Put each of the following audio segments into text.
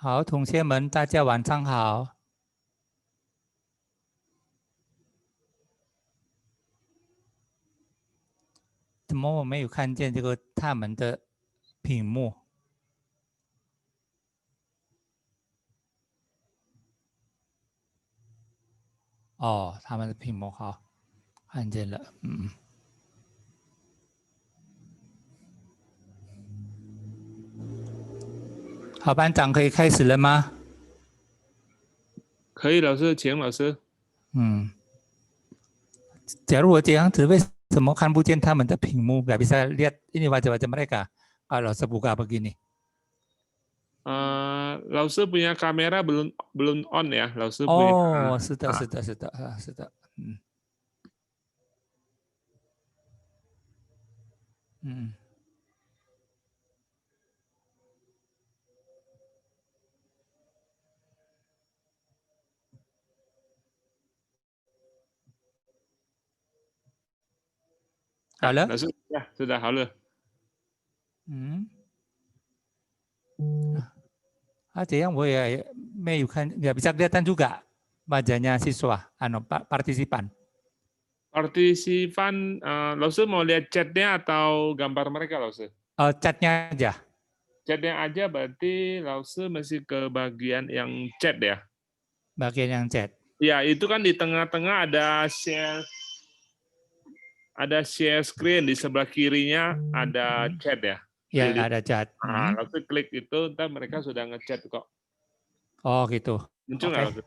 好，同学们，大家晚上好。怎么我没有看见这个他们的屏幕？哦，他们的屏幕好，看见了。好，班长可以开始了吗？可以，老师，请老师。假如我这样子，为什么看不见他们的屏幕？Gak bisa lihat ini wajah-wajah mereka kalau saya buka begini. 老师 punya kamera belum on ya, 老师 punya. 哦，是的，是的，是的，是的，好了。老师ya sudah 好了。这样我也没有看，nggak bisa kelihatan juga wajahnya siswa, partisipan. Partisipan, 老师 mau lihat chatnya atau gambar mereka, 老师? Chatnya aja. Chatnya aja berarti 老师 masih ke bagian yang chat ya? Bagian yang chat. Ya, itu kan di tengah-tengah ada share screen, di sebelah kirinya ada chat ya? Ya, ada chat. Lalu klik itu, ntar mereka sudah ngechat kok. Oh gitu. Muncul nggak? Okay.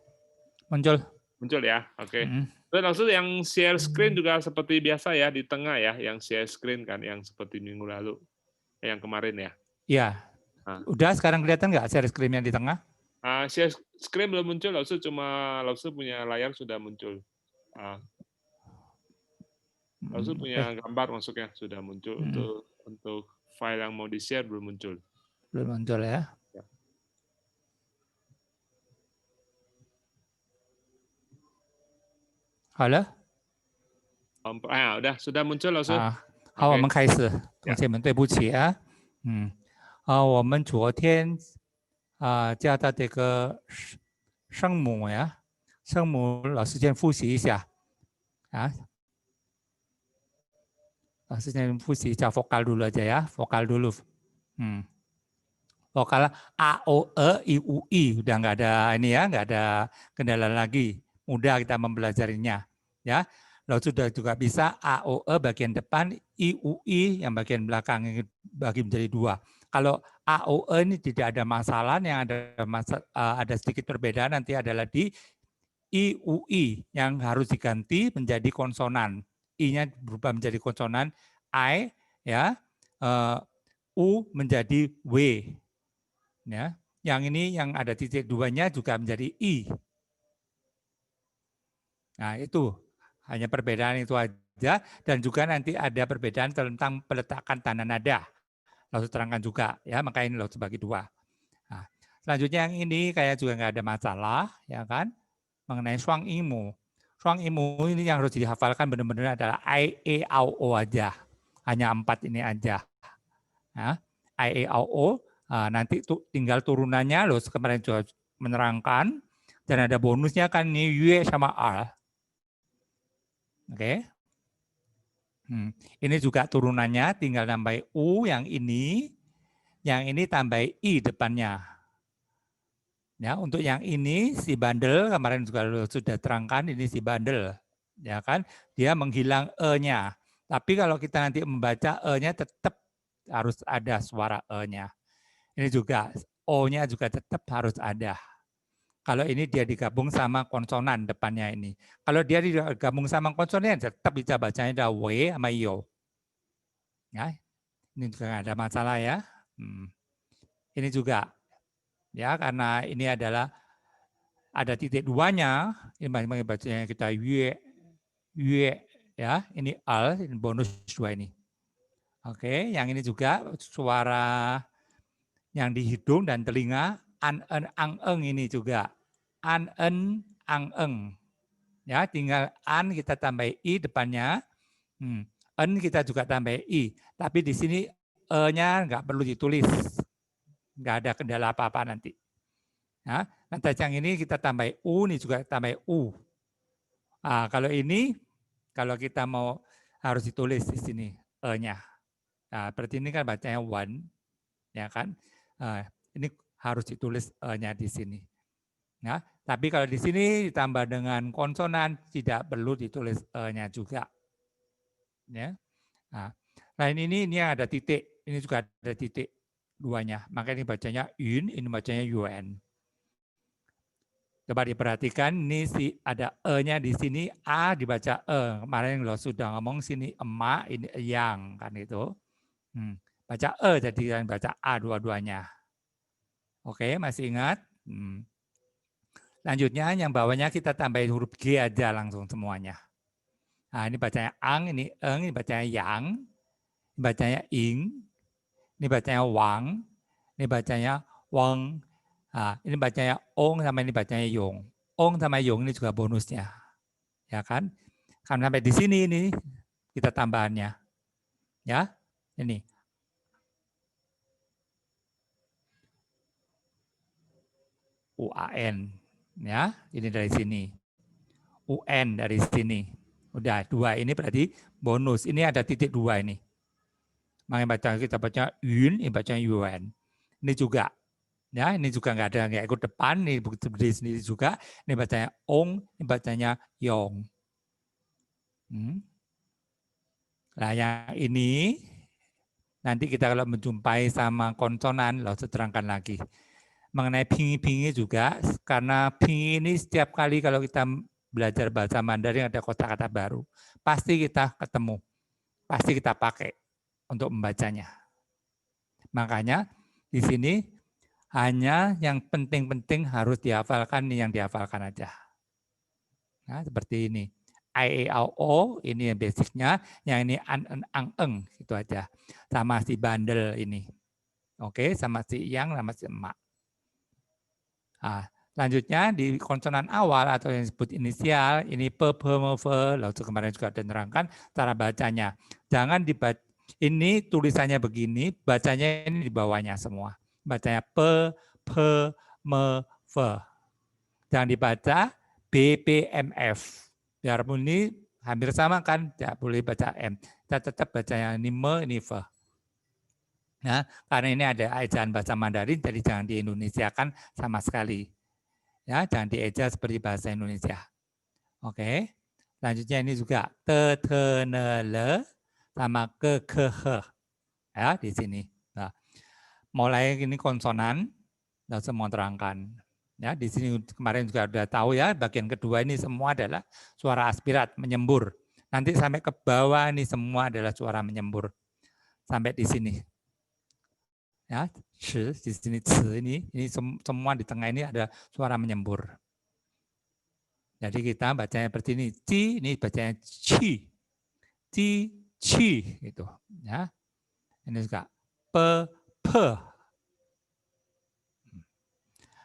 Muncul. Muncul ya, oke. Terus langsung yang share screen juga seperti biasa ya, di tengah ya, yang share screen kan, yang seperti minggu lalu, yang kemarin ya. Iya. Udah sekarang kelihatan nggak share screen yang di tengah? Share screen belum muncul, langsung cuma langsung punya layar sudah muncul. Langsung punya gambar masuknya sudah muncul. Untuk file yang mau di-share belum muncul. Belum muncul ya. Halo? ，sudah muncul老师。好，我们开始，同学们，对不起啊，我们昨天教到这个声母呀，声母老师先复习一下老师先复习一下 vokal dulu aja ya, vokal dulu. Vokal A, O, E, I, U, I, udah nggak ada ini ya, nggak ada kendala lagi, mudah kita mempelajarinya ya. Lalu sudah juga bisa A, O, E bagian depan, I, U, I yang bagian belakang ini bagi menjadi dua. Kalau A, O, E ini tidak ada masalah, yang ada sedikit perbedaan nanti adalah di I, U, I yang harus diganti menjadi konsonan. I-nya berubah menjadi konsonan I ya, U menjadi W. Ya, yang ini yang ada titik duanya juga menjadi I. Nah itu hanya perbedaan itu aja, dan juga nanti ada perbedaan tentang peletakan tanda nada. Lalu terangkan juga ya, maka ini lalu bagi dua. Nah, selanjutnya yang ini kayak juga nggak ada masalah ya kan, mengenai shuang imu. Shuang imu ini yang harus dihafalkan benar-benar adalah I, E, A, O aja, hanya 4 ini aja. Nah, I, E, A, O. Nanti tinggal turunannya loh, kemarin juga menerangkan, dan ada bonusnya kan ini Yue sama R. Oke. Ini juga turunannya tinggal nambah U yang ini tambah I depannya. Ya, untuk yang ini si bandel kemarin juga sudah terangkan, ini si bandel. Ya kan? Dia menghilang E-nya. Tapi kalau kita nanti membaca E-nya tetap harus ada suara E-nya. Ini juga O-nya juga tetap harus ada. Kalau ini dia digabung sama konsonan depannya ini. Kalau dia digabung sama konsonan tetap bisa bacanya ada W sama Yo. Ya, ini juga nggak ada masalah ya. Ini juga ya, karena ini adalah ada titik duanya. Ini bacanya kita Y ya. Ini al, ini bonus 2 ini. Oke, yang ini juga suara yang di hidung dan telinga an, en, ang, eng ini juga. An, en, ang, eng. Ya, tinggal an kita tambah i depannya. En kita juga tambah i. Tapi di sini e-nya nggak perlu ditulis. Nggak ada kendala apa-apa nanti. Ya, nanti yang ini kita tambah u, ini juga tambah u. Nah, kalau ini, kalau kita mau harus ditulis di sini e-nya. Nah, berarti ini kan bacanya one, ya kan? Ini harus ditulis e-nya di sini. Ya, tapi kalau di sini ditambah dengan konsonan tidak perlu ditulis e-nya juga. Ya. Nah, lain ini ada titik, ini juga ada titik duanya. Maka ini bacanya yun, ini bacanya yuan. Coba diperhatikan, ini ada e-nya di sini, a dibaca e. Kemarin lo sudah ngomong sini emak, ini yang kan itu. Baca e jadi kan baca a dua-duanya. Oke, masih ingat? Lanjutnya yang bawahnya kita tambahin huruf G aja langsung semuanya. Nah, ini bacanya ang, ini eng, ini bacanya yang, ini bacanya ing, ini bacanya wang, ini bacanya wang, nah, ini bacanya ong, sama ini bacanya yong. Ong sama yong ini juga bonusnya. Ya kan? Karena sampai di sini ini kita tambahannya. Ya, ini. UAN. Ya, ini dari sini. UN dari sini. Udah dua ini berarti bonus. Ini ada titik dua ini. Makanya kita baca yun, ini baca yuan. Ini juga. Ya, ini juga nggak ada nggak ikut depan, ini berdiri sendiri juga. Ini bacanya ong, ini bacanya yong. Nah, yang ini nanti kita kalau menjumpai sama konsonan, lo terangkan lagi. Mengenai pingi-pingi juga, karena pingi ini setiap kali kalau kita belajar bahasa Mandarin ada kata-kata baru, pasti kita ketemu, pasti kita pakai untuk membacanya. Makanya di sini hanya yang penting-penting harus dihafalkan, yang dihafalkan aja. Nah, seperti ini. I, E, O, ini yang basicnya, yang ini an, en, ang, eng, itu aja. Sama si bandel ini. Oke, sama si yang, sama si emak. Nah, selanjutnya di konsonan awal atau yang disebut inisial, ini pe, me, fe, lalu kemarin juga ada nerangkan cara bacanya. Jangan dibaca, ini tulisannya begini, bacanya ini di bawahnya semua. Bacanya pe, me, fe. Jangan dibaca B, P, M, F. Biarpun ini hampir sama kan, tidak boleh baca M. Kita tetap bacanya ini me, ini fe. Nah, karena ini ada ejaan bahasa Mandarin, jadi jangan di-Indonesiakan sama sekali. Ya, jangan dieja seperti bahasa Indonesia. Oke. Selanjutnya ini juga te, ne, le, sama ke, he. Ya, di sini. Nah, mulai ini konsonan, dan semua terangkan. Ya, di sini kemarin juga sudah tahu ya, bagian kedua ini semua adalah suara aspirat, menyembur. Nanti sampai ke bawah ini semua adalah suara menyembur. Sampai di sini. Ya, di sini ini semua di tengah ini ada suara menyembur. Jadi kita bacanya seperti ini, ci, ini bacanya ci, ci, gitu. Ya, ini juga pe,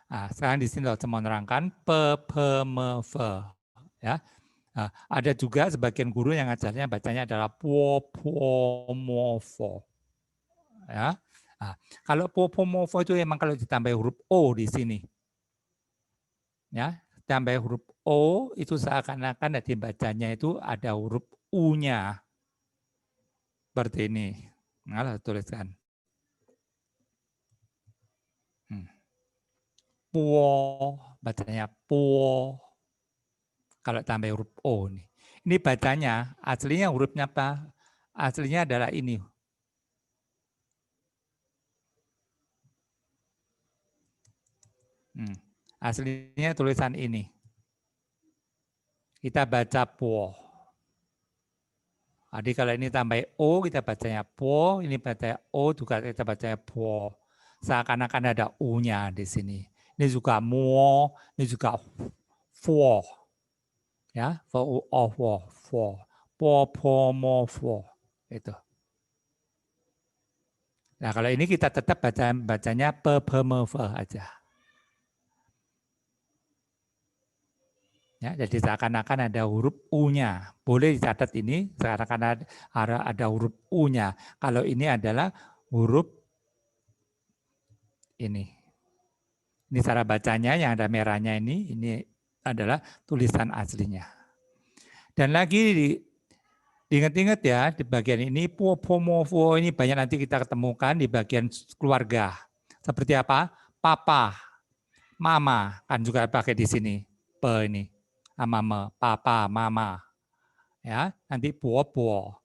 Nah, sekarang di sini saya mau menerangkan pe, me, fe. Ya, nah, ada juga sebagian guru yang ajarnya bacanya adalah po, mo, fo. Ya, nah, kalau po, mo, fo itu memang kalau ditambah huruf o di sini. Ya, tambah huruf o itu seakan-akan di bacanya itu ada huruf u-nya. Seperti ini. Nah, tuliskan. Puo, bacanya puo. Kalau tambah huruf O nih. Ini bacanya, aslinya hurufnya apa? Aslinya adalah ini. Aslinya tulisan ini. Kita baca puo. Jadi kalau ini tambah O, kita bacanya puo. Ini baca O, juga kita bacanya puo. Seakan-akan ada U-nya di sini. Ini juga muo, ini juga fuo. Ya, fuo, fuo. Po, mo, fuo. Itu. Nah, kalau ini kita tetap bacanya pe, me, fe aja. Ya, jadi seakan-akan ada huruf U-nya. Boleh dicatat ini, seakan-akan ada huruf U-nya. Kalau ini adalah huruf ini. Ini cara bacanya, yang ada merahnya ini adalah tulisan aslinya. Dan lagi diingat-ingat ya, di bagian ini, po-po-mo-fo ini banyak nanti kita ketemukan di bagian keluarga. Seperti apa? Papa, mama, kan juga pakai di sini. Pe ini. Mama, papa, mama. Ya, nanti po-po.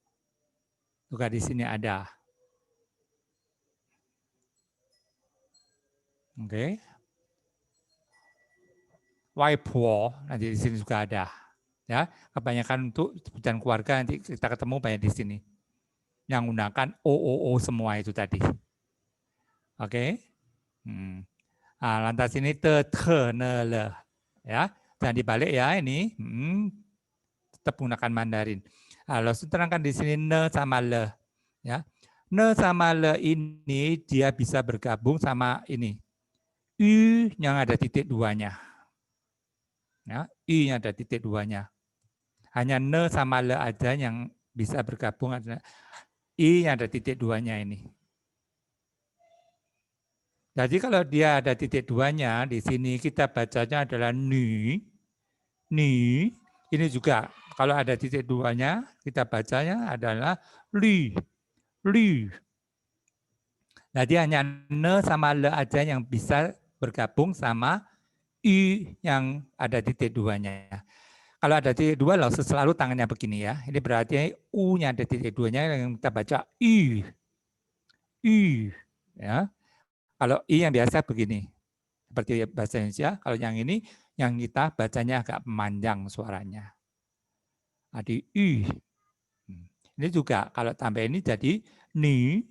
Juga di sini ada. Oke. Waipo, nanti di sini juga ada. Ya, kebanyakan untuk sebutan keluarga nanti kita ketemu banyak di sini. Yang menggunakan o semua itu tadi. Oke. Lantas ini te, ne, le. Ya, dan dibalik ya ini. Tetap menggunakan Mandarin. Lalu terangkan di sini ne sama le. Ya, ne sama le ini dia bisa bergabung sama ini. U yang ada titik duanya. Ya, I yang ada titik duanya. Hanya ne sama le aja yang bisa bergabung, ada I yang ada titik duanya ini. Jadi kalau dia ada titik duanya, di sini kita bacanya adalah ni. Ini juga kalau ada titik duanya, kita bacanya adalah li. Jadi hanya ne sama le aja yang bisa bergabung sama I yang ada titik duanya. Kalau ada titik dua, langsung selalu tangannya begini ya. Ini berarti U-nya ada titik duanya yang kita baca I. Ya. Kalau I yang biasa begini. Seperti bahasa Indonesia, kalau yang ini yang kita bacanya agak panjang suaranya. Ada I. Ini juga kalau tambah ini jadi ni,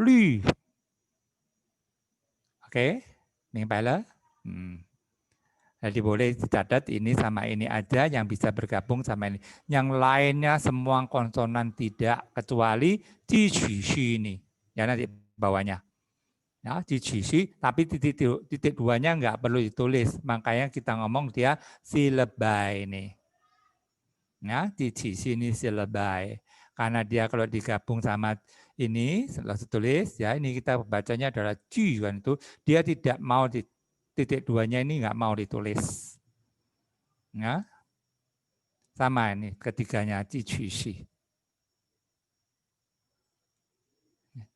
li. Oke, mimpi. Jadi boleh dicatat ini sama ini aja yang bisa bergabung sama ini. Yang lainnya semua konsonan tidak kecuali ji-qi-xi ini. Ya nanti bawahnya. Ya, ji-qi-xi, tapi titik duanya nggak perlu ditulis. Makanya kita ngomong dia silebai ini. Ya, ji-qi-xi ini silebai. Karena dia kalau digabung sama ini, setelah ditulis, ya ini kita bacanya adalah ji kan itu. Dia tidak mau titik duanya ini nggak mau ditulis. Ya. Sama ini ketiganya ji-qi-xi.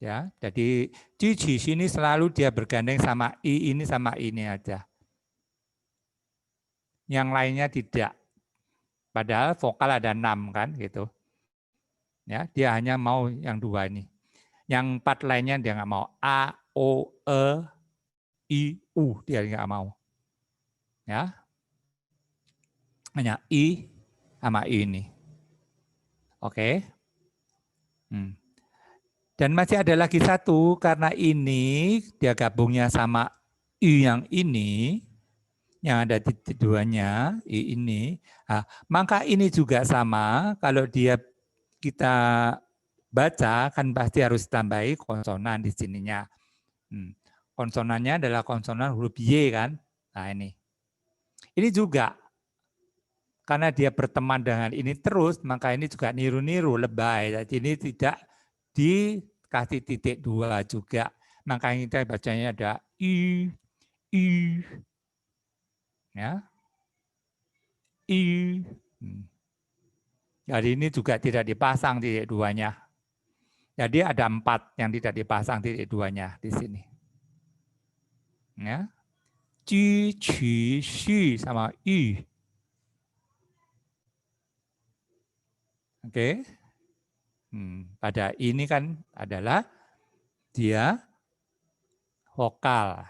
Ya, jadi ji-qi-xi ini selalu dia bergandeng sama i ini sama ini aja. Yang lainnya tidak. Padahal vokal ada 6 kan gitu. Ya, dia hanya mau yang 2 ini. Yang 4 lainnya dia nggak mau. A, O, E, I, U dia nggak mau. Ya. Hanya I sama I ini. Oke. Dan masih ada lagi satu, karena ini dia gabungnya sama I yang ini, yang ada titik duanya, I ini. Nah, maka ini juga sama, kalau dia kita baca, kan pasti harus tambahi konsonan di sininya. Konsonannya adalah konsonan huruf Y kan. Nah ini. Ini juga, karena dia berteman dengan ini terus, maka ini juga niru-niru, lebay. Jadi ini tidak dikasih titik 2 juga. Makanya kita bacanya ada I. Ya. I. Jadi ini juga tidak dipasang titik 2-nya. Jadi ada 4 yang tidak dipasang titik 2-nya di sini. Ya. Ji, qi, xi sama I. Oke. Pada ini kan adalah dia vokal.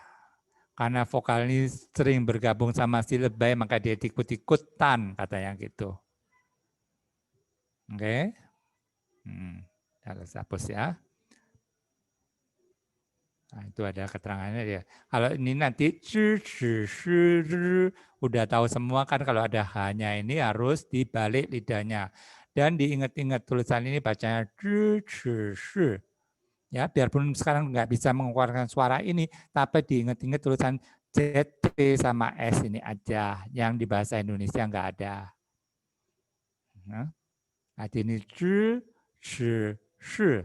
Karena vokal ini sering bergabung sama silebai, maka dia ikut-ikutan katanya gitu. Oke. Harus hapus ya. Nah, itu ada keterangannya dia. Kalau ini nanti udah tahu semua kan, kalau ada hanya ini harus dibalik lidahnya. Dan diingat-ingat tulisan ini bacanya ya, biarpun sekarang nggak bisa mengeluarkan suara ini, tapi diingat-ingat tulisan Z, T sama S ini aja. Yang di bahasa Indonesia nggak ada. Nah, ini zhi, shi, shi.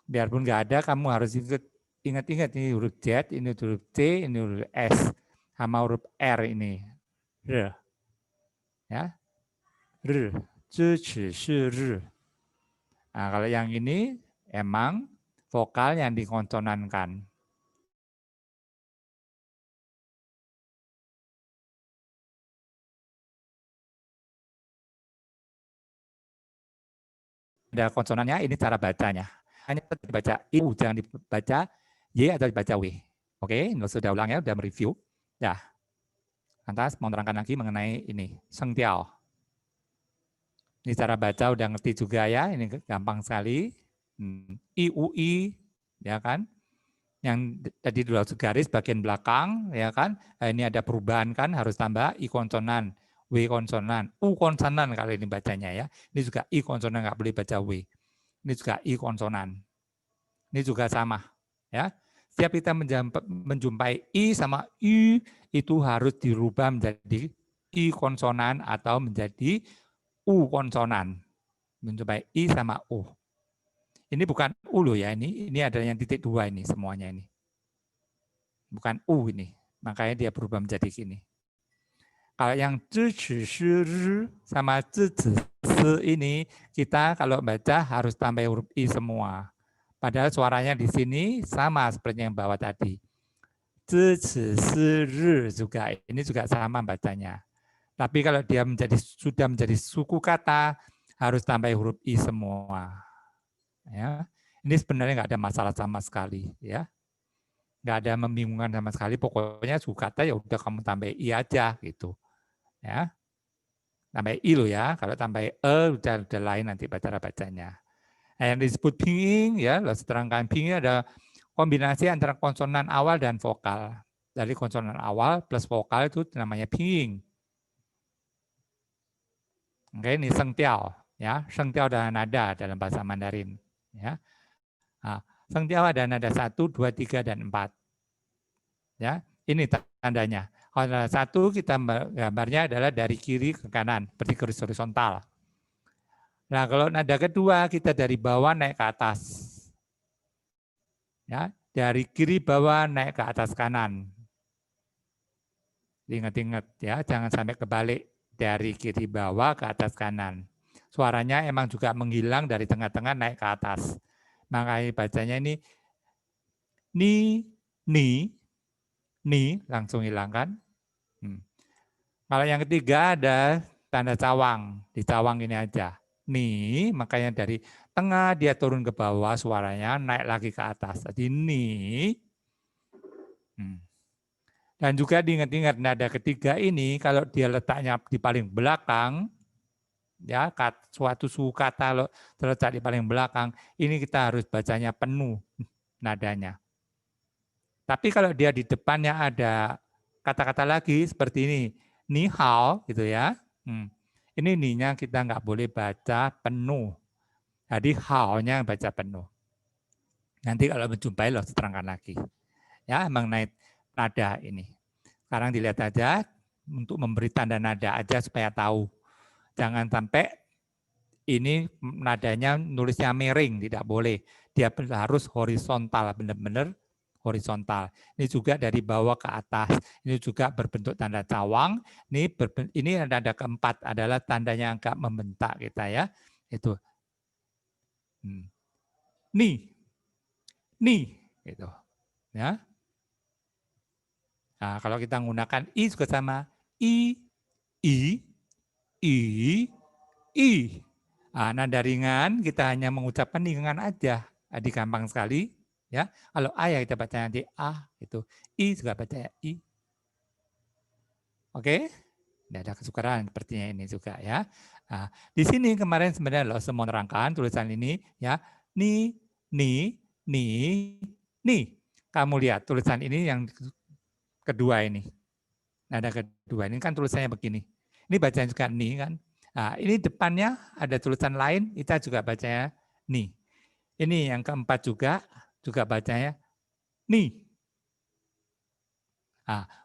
Biarpun nggak ada, kamu harus ingat-ingat ini huruf Z, ini huruf C, ini huruf S, sama huruf R ini. R. Ya. R. Zhi, shi, shi, r. Nah, kalau yang ini emang vokal yang dikonsonankan. Ada konsonannya, ini cara bacanya. Hanya dibaca I, jangan dibaca Y atau dibaca W. Oke, sudah ulang ya, sudah mereview. Ya. Lantas mau menerangkan lagi mengenai ini, sengtiao. Ini cara baca udah ngerti juga ya, ini gampang sekali. I, U, I, ya kan? Yang tadi dulu garis bagian belakang, ya kan? Ini ada perubahan kan, harus tambah I konsonan, W konsonan, U konsonan kalau ini bacanya ya. Ini juga I konsonan, nggak boleh baca W. Ini juga I konsonan. Ini juga sama, ya. Setiap kita menjumpai I sama I, itu harus dirubah menjadi I konsonan atau menjadi U konsonan. Menjumpai I sama U. Ini bukan U loh ya, ini ada yang titik 2 ini semuanya ini. Bukan U ini, makanya dia berubah menjadi gini. Kalau yang zhi, qi, shi, r sama zhi, zi, si ini, kita kalau baca harus tambah huruf I semua. Padahal suaranya di sini sama seperti yang bawah tadi. Zhi, qi, si, r juga, ini juga sama bacanya. Tapi kalau dia sudah menjadi suku kata, harus tambah huruf I semua. Ya, ini sebenarnya nggak ada masalah sama sekali, ya. Nggak ada membingungkan sama sekali. Pokoknya suku kata ya udah kamu tambah I aja gitu, ya. Tambah I lo ya. Kalau tambah udah lain nanti cara bacanya. Nah, yang disebut pinyin ya, lo terangkan pinyin ada kombinasi antara konsonan awal dan vokal. Dari konsonan awal plus vokal itu namanya pinyin. Oke, ini sengtiao ya, sengtiao dan nada dalam bahasa Mandarin ya. Nah, sengtiao ada nada 1, 2, 3 dan 4. Ya, ini tandanya. Kalau nada 1 kita gambarnya adalah dari kiri ke kanan, seperti garis horizontal. Nah, kalau nada kedua kita dari bawah naik ke atas. Ya, dari kiri bawah naik ke atas kanan. Ingat-ingat ya, jangan sampai kebalik dari kiri bawah ke atas kanan. Suaranya emang juga menghilang dari tengah-tengah naik ke atas. Makanya bacanya ini ni langsung hilangkan. Kalau yang ketiga ada tanda cawang, di cawang ini aja. Ni, makanya dari tengah dia turun ke bawah suaranya naik lagi ke atas. Jadi ni. Dan juga diingat-ingat nada ketiga ini kalau dia letaknya di paling belakang, ya suatu suku kata terletak di paling belakang, ini kita harus bacanya penuh nadanya. Tapi kalau dia di depannya ada kata-kata lagi seperti ini, ni hao gitu ya. Ini ni-nya kita nggak boleh baca penuh. Jadi hao-nya baca penuh. Nanti kalau menjumpai lo terangkan lagi. Ya, mengenai nada ini. Sekarang dilihat aja untuk memberi tanda nada aja supaya tahu. Jangan sampai ini nadanya nulisnya miring, tidak boleh. Dia harus horizontal, benar-benar horizontal. Ini juga dari bawah ke atas. Ini juga berbentuk tanda cawang. Ini nada keempat adalah tandanya agak membentak kita ya. Itu. Ni, gitu. Ya. Nah, kalau kita menggunakan I juga sama. I, I, Nah, nada ringan kita hanya mengucapkan ringan aja. Jadi gampang sekali. Ya, kalau A ya kita baca nanti A, itu. I juga baca I. Oke, tidak ada kesukaran sepertinya ini juga ya. Nah, di sini kemarin sebenarnya lo semua menerangkan tulisan ini ya. Ni. Kamu lihat tulisan ini yang kedua ini. Nada kedua ini kan tulisannya begini. Ini bacanya juga ni kan. Nah, ini depannya ada tulisan lain, kita juga bacanya ni. Ini yang keempat juga bacanya ni.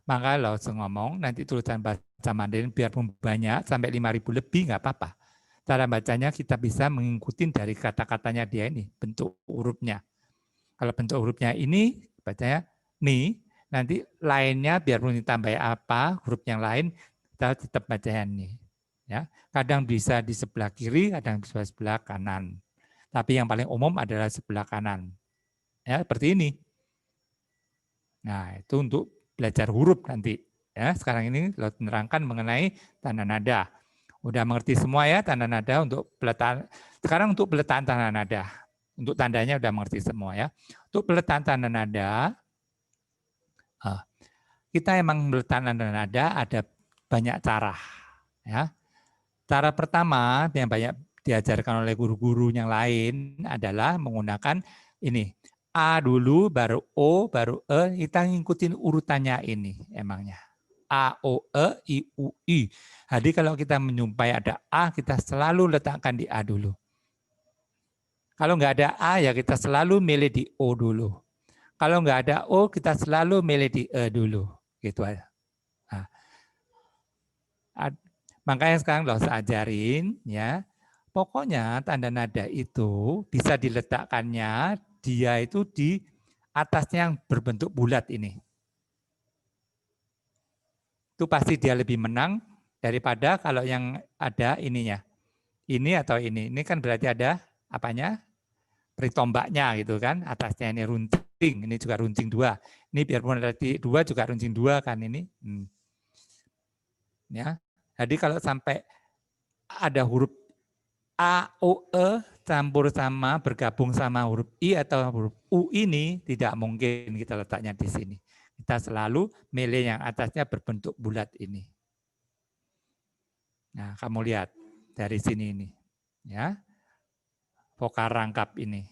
Maka Lause ngomong, nanti tulisan bahasa Mandarin biarpun banyak, sampai 5.000 lebih nggak apa-apa. Cara bacanya kita bisa mengikuti dari kata-katanya dia ini, bentuk hurufnya. Kalau bentuk hurufnya ini, bacanya ni, nanti lainnya biarpun ditambah apa, huruf yang lain, kita tetap bacanya ni. Ya, kadang bisa di sebelah kiri, kadang bisa di sebelah kanan. Tapi yang paling umum adalah sebelah kanan. Ya, seperti ini. Nah, itu untuk belajar huruf nanti. Ya, sekarang ini lo menerangkan mengenai tanda nada. Udah mengerti semua ya tanda nada untuk peletaan. Sekarang untuk peletaan tanda nada. Untuk tandanya udah mengerti semua ya. Untuk peletaan tanda nada, kita emang meletakkan tanda nada ada banyak cara. Ya. Cara pertama yang banyak diajarkan oleh guru-guru yang lain adalah menggunakan ini. A dulu, baru O, baru E. Kita ngikutin urutannya ini emangnya. A, O, E, I, U, I. Jadi kalau kita menyumpai ada A, kita selalu letakkan di A dulu. Kalau nggak ada A, ya kita selalu milih di O dulu. Kalau nggak ada O, kita selalu milih di E dulu. Gitu aja. Nah, makanya sekarang lo ajarin ya. Pokoknya tanda nada itu bisa diletakkannya dia itu di atasnya yang berbentuk bulat ini. Itu pasti dia lebih menang daripada kalau yang ada ininya. Ini atau ini. Ini kan berarti ada apanya? Peritombaknya gitu kan. Atasnya ini runcing, ini juga runcing 2. Ini biarpun ada 2 juga runcing 2 kan ini. Ya. Jadi kalau sampai ada huruf A, O, E campur sama bergabung sama huruf I atau huruf U ini tidak mungkin kita letaknya di sini. Kita selalu milih yang atasnya berbentuk bulat ini. Nah, kamu lihat dari sini ini, ya. Vokal rangkap ini.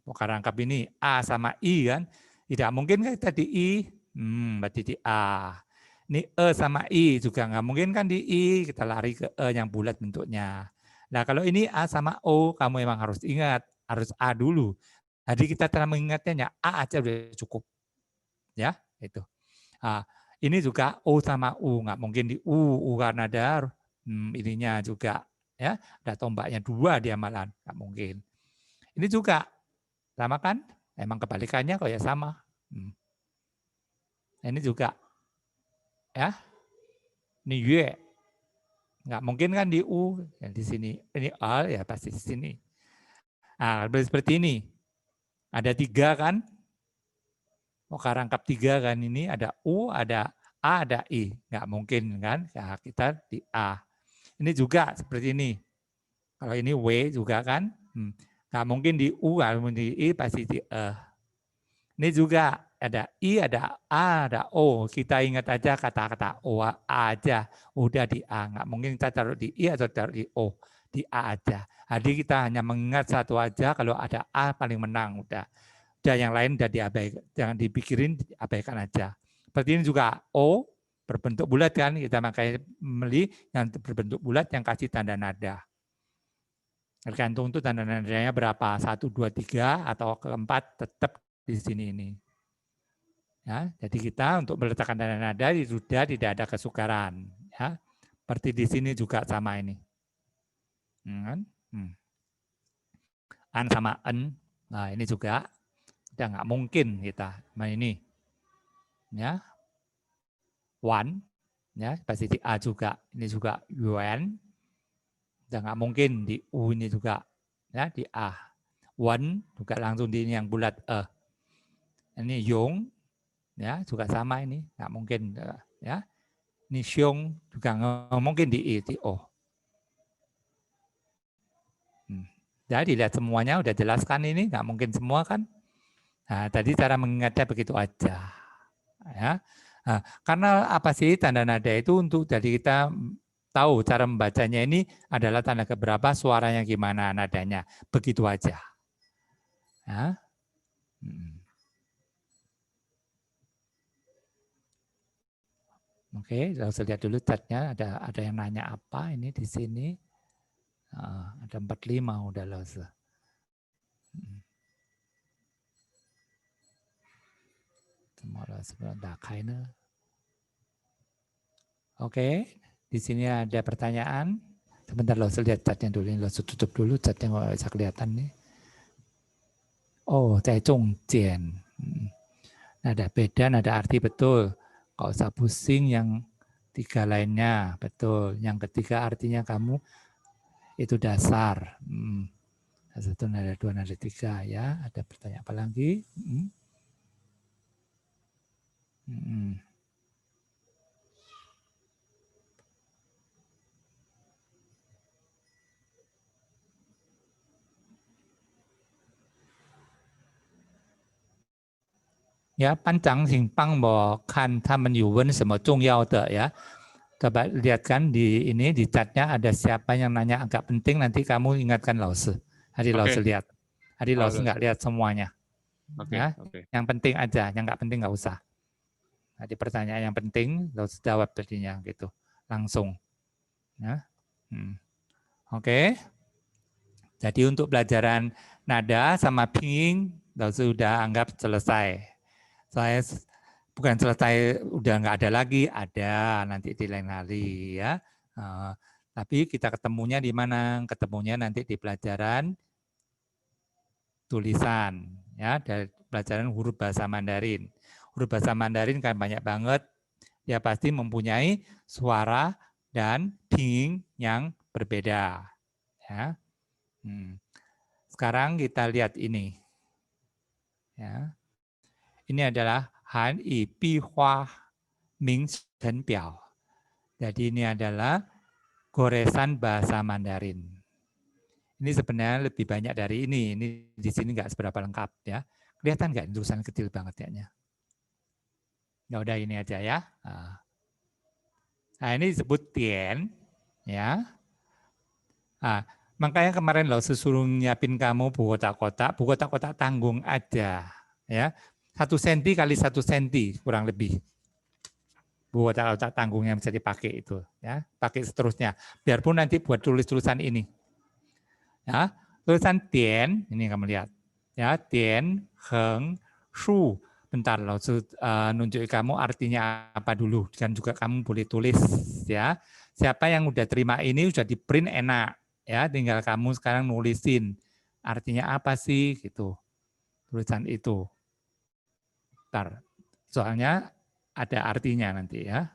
Vokal rangkap ini A sama I kan, tidak mungkin kan kita di I, berarti di A. Ini E sama I juga nggak mungkin kan di I, kita lari ke E yang bulat bentuknya. Nah kalau ini A sama O, kamu memang harus ingat, harus A dulu. Jadi kita cara mengingatnya A aja udah cukup. Ya, itu. Nah, ini juga O sama U, nggak mungkin di U karena ada ininya juga. Ya, ada tombaknya 2 dia malah, nggak mungkin. Ini juga, sama kan? Emang kebalikannya kok ya sama. Ini juga, ya, ini Y. Nggak mungkin kan di U, ya di sini. Ini A, ya pasti di sini. Nah, seperti ini. Ada 3 kan? Vokal rangkap 3 kan ini. Ada U, ada A, ada I. Nggak mungkin kan? Ya, kita di A. Ini juga seperti ini. Kalau ini W juga kan? Nggak mungkin di U, kalau di I pasti di E. Ini juga ada I, ada A, ada O. Kita ingat aja kata-kata O, A aja. Udah di A. Nggak mungkin kita taruh di I atau taruh di O. Di A aja. Jadi kita hanya mengingat satu aja, kalau ada A paling menang. Udah yang lain udah diabaikan. Jangan dipikirin, abaikan aja. Seperti ini juga O, berbentuk bulat kan. Kita makanya beli yang berbentuk bulat yang kasih tanda nada. Tergantung itu tanda nadanya berapa. 1, 2, 3, atau keempat tetap di sini ini. Ya, jadi kita untuk meletakkan tanda nada sudah tidak ada kesukaran. Ya, seperti di sini juga sama ini. An sama en, nah ini juga udah nggak mungkin kita main ini. Ya, wan, ya pasti di A juga. Ini juga yuan, udah nggak mungkin di U ini juga. Ya di A. Wan juga langsung di ini yang bulat E. Ini Yong, ya juga sama ini, nggak mungkin ya. Ini Xiong juga nggak mungkin di I, di O. Jadi lihat semuanya udah jelaskan ini, nggak mungkin semua kan. Nah, tadi cara mengingatnya begitu aja. Ya. Nah, karena apa sih tanda nada itu untuk jadi kita tahu cara membacanya ini adalah tanda keberapa, suaranya gimana, nadanya. Begitu aja. Ya. Oke, kita lihat dulu chatnya. Ada yang nanya apa ini di sini. Ada 45 udah loh. Oke, di sini ada pertanyaan. Sebentar loh, saya lihat catnya dulu. Ini saya tutup dulu catnya nggak bisa kelihatan nih. Oh, saya zhongjian. Nada beda, nada arti betul. Nggak usah pusing yang tiga lainnya, betul. Yang ketiga artinya kamu itu dasar. Satu, nada dua, nada tiga ya. Ada pertanyaan apa lagi? Ya, 班长请帮我看他们有问什么重要的ya. Coba lihat kan di ini di chatnya ada siapa yang nanya agak penting, nanti kamu ingatkan Lause. Hari Lause lihat. Hari Lause nggak lihat semuanya. Ya, yang penting aja, yang nggak penting nggak usah. Jadi pertanyaan yang penting Lause jawab tadinya gitu, langsung. Ya. Oke. Jadi untuk pelajaran nada sama pinyin Lause sudah anggap selesai. Saya bukan selesai, udah nggak ada lagi, ada nanti di lain hari ya. Tapi kita ketemunya di mana? Ketemunya nanti di pelajaran tulisan ya, dari pelajaran huruf bahasa Mandarin. Huruf bahasa Mandarin kan banyak banget, ya pasti mempunyai suara dan pinyin yang berbeda. Ya. Sekarang kita lihat ini. Ya. Ini adalah Han Yi Bi Hua Ming Chen Biao. Jadi ini adalah goresan bahasa Mandarin. Ini sebenarnya lebih banyak dari ini. Ini di sini nggak seberapa lengkap ya. Kelihatan nggak tulisan kecil banget ya? Ya udah ini aja ya. Nah ini disebut tian ya. Makanya kemarin lo suruh nyiapin kamu buku kotak-kotak tanggung aja ya. 1 senti kali 1 senti kurang lebih. Buat kotak tanggung yang bisa dipakai itu ya, pakai seterusnya. Biarpun nanti buat tulisan ini. Ya, tulisan tian ini kamu lihat. Ya, tian, heng, shu. Bentar lo nunjukin kamu artinya apa dulu dan juga kamu boleh tulis ya. Siapa yang udah terima ini sudah di print enak ya, tinggal kamu sekarang nulisin artinya apa sih gitu. Tulisan itu. Bentar. Soalnya ada artinya nanti ya.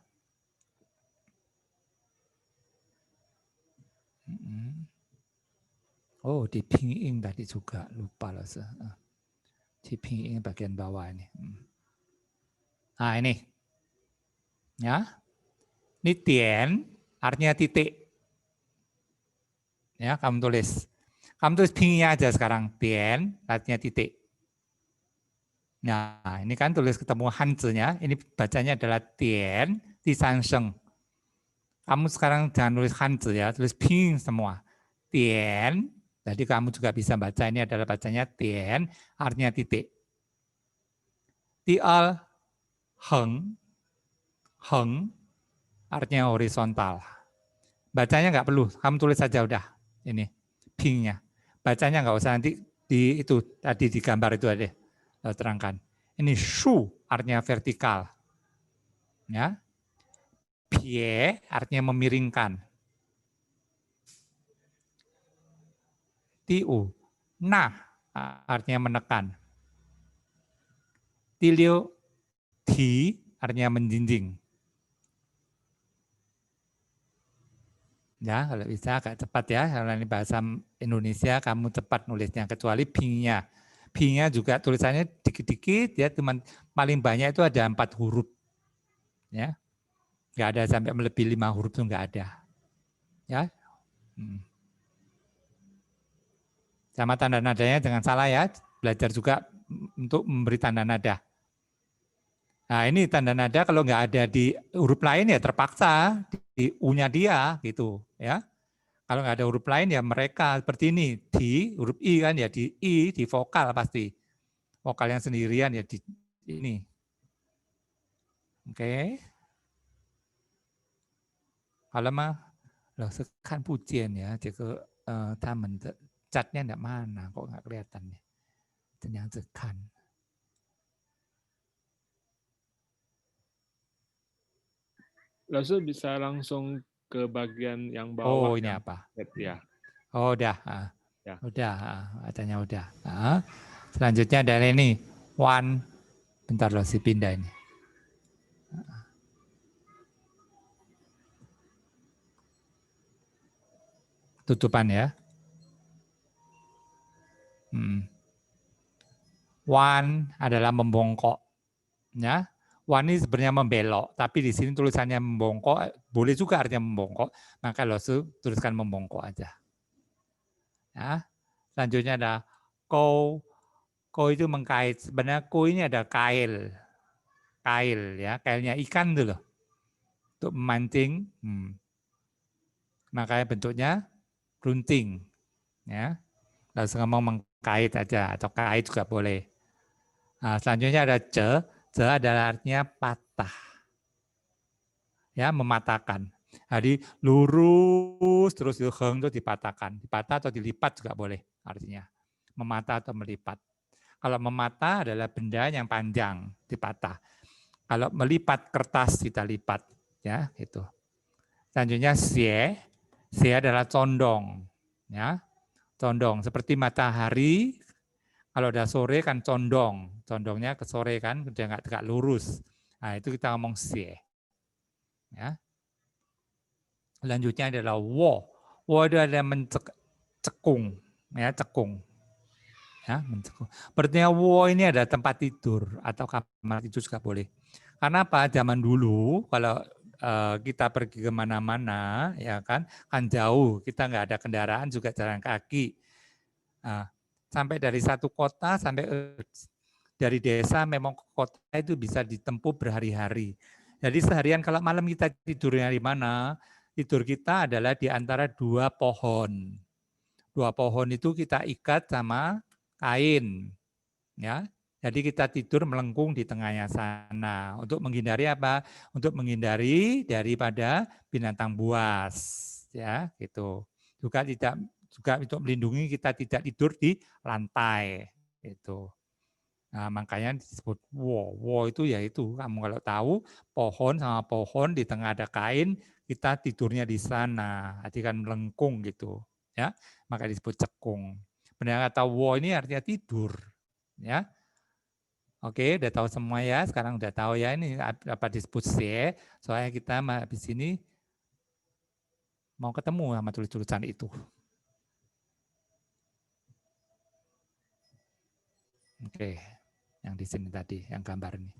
Oh, di pinyin tadi juga lupa loh. Di pinyin bagian bawah ini. Nah ini, ya, ini tian artinya titik. Ya, kamu tulis pinyin aja sekarang. Tian artinya titik. Nah, ini kan tulis ketemu hanzi-nya. Ini bacanya adalah tian di sansheng. Kamu sekarang jangan tulis hanzi ya, tulis pinyin semua. Tian. Jadi kamu juga bisa baca ini adalah bacanya tian, artinya titik. Tial, heng, heng, artinya horizontal. Bacanya nggak perlu, kamu tulis saja udah. Ini pingnya. Bacanya nggak usah nanti di itu tadi di gambar itu ada terangkan. Ini shu artinya vertikal. Ya. Pie artinya memiringkan. Tiu, nah artinya menekan. Tilio, ti artinya menjinjing. Ya, kalau bisa agak cepat ya, karena ini bahasa Indonesia kamu cepat nulisnya, kecuali pingnya. Pingnya juga tulisannya dikit-dikit ya, teman paling banyak itu ada 4 huruf. Ya. Nggak ada sampai melebihi 5 huruf itu nggak ada. Ya. Sama tanda nadanya jangan salah ya, belajar juga untuk memberi tanda nada. Nah ini tanda nada kalau nggak ada di huruf lain ya terpaksa di U-nya dia gitu ya. Kalau nggak ada huruf lain ya mereka seperti ini, di huruf I kan ya di I, di vokal pasti. Vokal yang sendirian ya di ini. Oke. Kalau mah, loh kan pujian ya, jadi taman catnya enggak mana, kok nggak kelihatan nih. Yang sekan. Langsung bisa langsung ke bagian yang bawah Oh, ini yang apa? ya. Oh, udah. Ya. Udah, bacanya udah. Selanjutnya ada ini. One. Bentar loh, si pindah ini. Tutupan ya. One adalah membongkok. Ya. One ini sebenarnya membelok, tapi di sini tulisannya membongkok, boleh juga artinya membongkok, maka lo tuliskan membongkok aja. Ya. Selanjutnya ada ko. Ko itu mengkait. Sebenarnya ko ini ada kail. Kail ya, kailnya ikan tuh loh. Untuk memancing. Makanya bentuknya runting. Ya. Langsung ngomong mengkait aja atau kait juga boleh. Nah, selanjutnya ada ce. Ce adalah artinya patah. Ya, mematahkan. Jadi lurus terus heng itu dipatahkan. Dipatah atau dilipat juga boleh artinya. Mematah atau melipat. Kalau mematah adalah benda yang panjang dipatah. Kalau melipat kertas kita lipat, ya itu. Selanjutnya sie. Sie adalah condong, ya. Condong seperti matahari. Kalau udah sore kan condong, condongnya ke sore kan, udah nggak tegak lurus. Nah itu kita ngomong sie. Ya. Selanjutnya adalah wo. Wo itu adalah mencekung, ya cekung. Ya, mencekung. Berarti wo ini ada tempat tidur atau kamar tidur juga boleh. Karena apa? Zaman dulu kalau kita pergi kemana-mana, ya kan jauh, kita nggak ada kendaraan juga jalan kaki. Nah, sampai dari satu kota sampai dari desa memang ke kota itu bisa ditempuh berhari-hari. Jadi seharian kalau malam kita tidurnya di mana? Tidur kita adalah di antara dua pohon. Dua pohon itu kita ikat sama kain, ya. Jadi kita tidur melengkung di tengahnya sana. Untuk menghindari apa? Untuk menghindari daripada binatang buas, ya, gitu. Juga untuk melindungi kita tidak tidur di lantai, itu. Nah, makanya disebut wo. Wo itu ya itu, kamu kalau tahu pohon sama pohon di tengah ada kain, kita tidurnya di sana. Jadi kan melengkung gitu, ya. Maka disebut cekung. Benar kata wo ini artinya tidur, ya. Oke, udah tahu semua ya. Sekarang udah tahu ya ini apa disebut se. Soalnya kita habis ini mau ketemu sama tulis-tulisan itu. Oke, yang di sini tadi, yang gambar ini.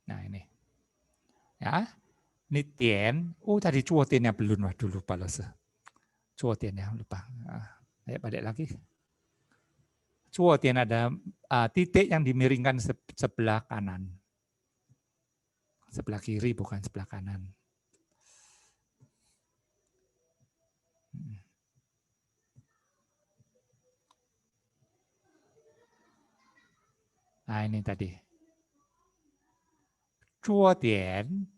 Nah ini, ya. Ini tien. Oh tadi cuotiennya belum, waduh lupa loh. Cuotiennya lupa. Ayo balik lagi. Cuotien ada titik yang dimiringkan sebelah kanan. Sebelah kiri bukan sebelah kanan. Nah ini tadi. Cuotien.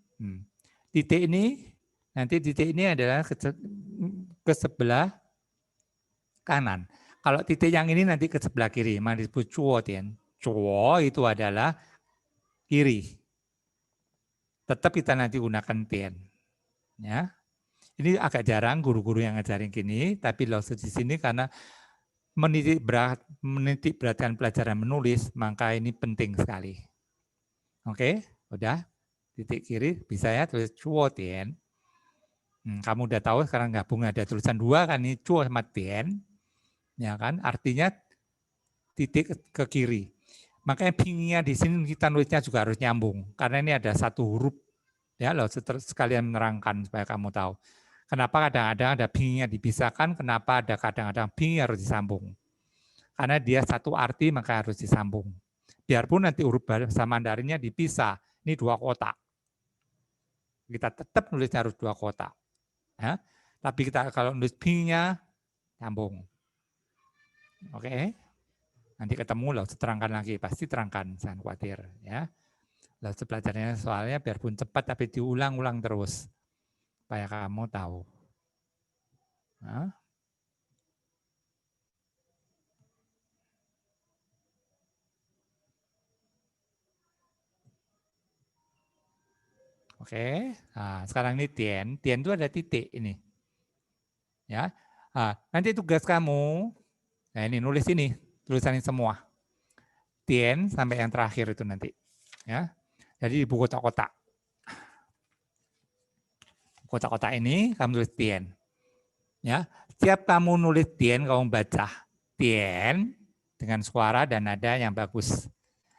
Titik ini, nanti titik ini adalah ke sebelah kanan. Kalau titik yang ini nanti ke sebelah kiri, maka disebut cuotien. Cuo itu adalah kiri. Tetap kita nanti gunakan tien. Ya. Ini agak jarang guru-guru yang ngajarin gini, tapi lo di sini karena menitik beratkan pelajaran menulis, maka ini penting sekali. Oke, udah titik kiri bisa ya tulis cuo tien. Kamu udah tahu sekarang gabung ada tulisan dua kan ini cuo sama tien, ya kan? Artinya titik ke kiri. Makanya pinginnya di sini kita nulisnya juga harus nyambung karena ini ada satu huruf ya lo sekalian menerangkan supaya kamu tahu. Kenapa kadang-kadang ada pinginnya dipisahkan, kenapa ada kadang-kadang pingi harus disambung. Karena dia satu arti maka harus disambung. Biarpun nanti huruf bahasa Mandarinnya dipisah, ini dua kotak. Kita tetap nulisnya harus dua kotak. Ya. Tapi kita kalau nulis pinginnya, nyambung. Oke. Nanti ketemu loh, terangkan lagi, pasti terangkan, jangan khawatir. Ya. Lalu pelajarannya soalnya biarpun cepat tapi diulang-ulang terus supaya kamu tahu. Nah. Oke. Nah, sekarang ini Tian. Tian itu ada titik ini. Ya. Nah, nanti tugas kamu, nah ini nulis ini, tulisan ini semua. Tian sampai yang terakhir itu nanti. Ya. Jadi di buku kotak-kotak. Kotak-kotak ini kamu tulis Tian. Ya. Setiap kamu nulis Tian, kamu baca Tian dengan suara dan nada yang bagus.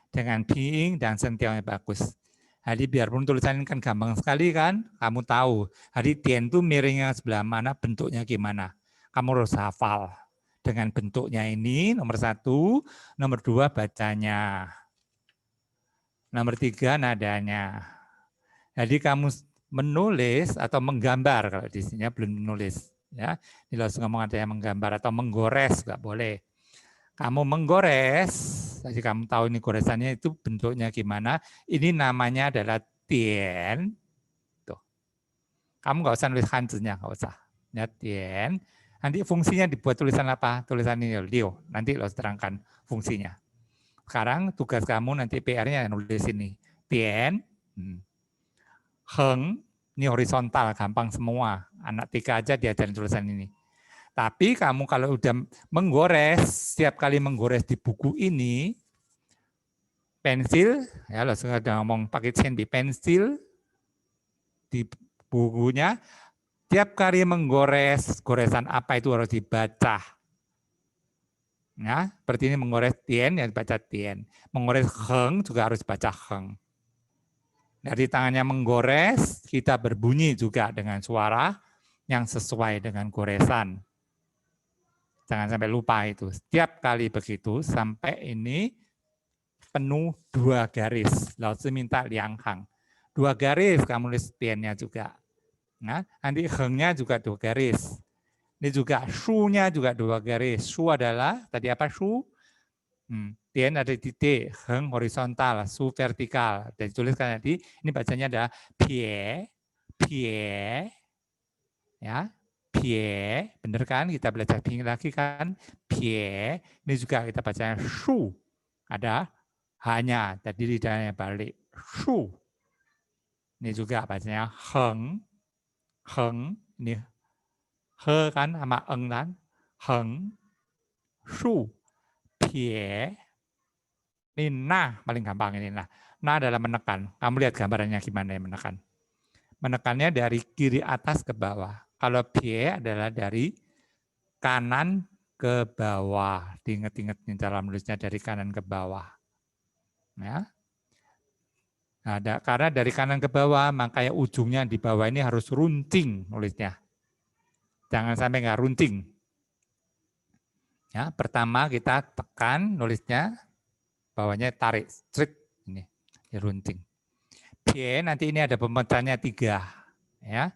Dengan being dan sentiau yang bagus. Jadi biarpun tulisan ini kan gampang sekali kan, kamu tahu. Jadi Tian itu miringnya sebelah mana, bentuknya gimana. Kamu harus hafal. Dengan bentuknya ini, nomor 1, nomor 2 bacanya. Nomor 3 nadanya. Jadi kamu menulis atau menggambar, kalau di sini belum menulis. Ya, ini harus ngomong ada yang menggambar atau menggores, nggak boleh. Kamu menggores, jadi kamu tahu ini goresannya itu bentuknya gimana. Ini namanya adalah Tian. Tuh. Kamu nggak usah nulis hanzinya, nggak usah. Ya, Tian. Nanti fungsinya dibuat tulisan apa? Tulisan ini, Liu. Nanti lo terangkan fungsinya. Sekarang tugas kamu nanti PR-nya nulis ini. Tian, Heng, ini horizontal, gampang semua. Anak TK aja diajarin tulisan ini. Tapi kamu kalau udah menggores, setiap kali menggores di buku ini, pensil, ya lo sudah ngomong pakai di pensil, di bukunya, tiap kali menggores, goresan apa itu harus dibaca. Ya, seperti ini menggores Tian, ya baca Tian. Menggores Heng juga harus baca Heng. Dari tangannya menggores, kita berbunyi juga dengan suara yang sesuai dengan goresan. Jangan sampai lupa itu. Setiap kali begitu sampai ini penuh 2 garis. Lalu minta liang hang. 2 garis kamu tulis tiannya juga. Nah, nanti hengnya juga 2 garis. Ini juga shu-nya juga 2 garis. Shu adalah tadi apa shu? Tian ada titik, heng horizontal, shu vertikal. Dan dituliskan nanti ini bacanya ada pie, pie, ya. Pie, benar kan? Kita belajar ping lagi kan? Pie, ini juga kita bacanya shu. Ada hanya, tadi lidahnya balik. Shu. Ini juga bacanya heng. Heng, ini he kan sama eng kan? Heng, shu, pie. Ini na, paling gampang ini nah. Na adalah menekan. Kamu lihat gambarannya gimana yang menekan. Menekannya dari kiri atas ke bawah. Kalau pie adalah dari kanan ke bawah. Diingat-ingat nih dalam nulisnya dari kanan ke bawah. Ya. Nah, karena dari kanan ke bawah, makanya ujungnya di bawah ini harus runcing nulisnya. Jangan sampai nggak runcing. Ya, pertama kita tekan nulisnya, bawahnya tarik straight ini, runcing. Pie nanti ini ada pemecahnya 3, ya.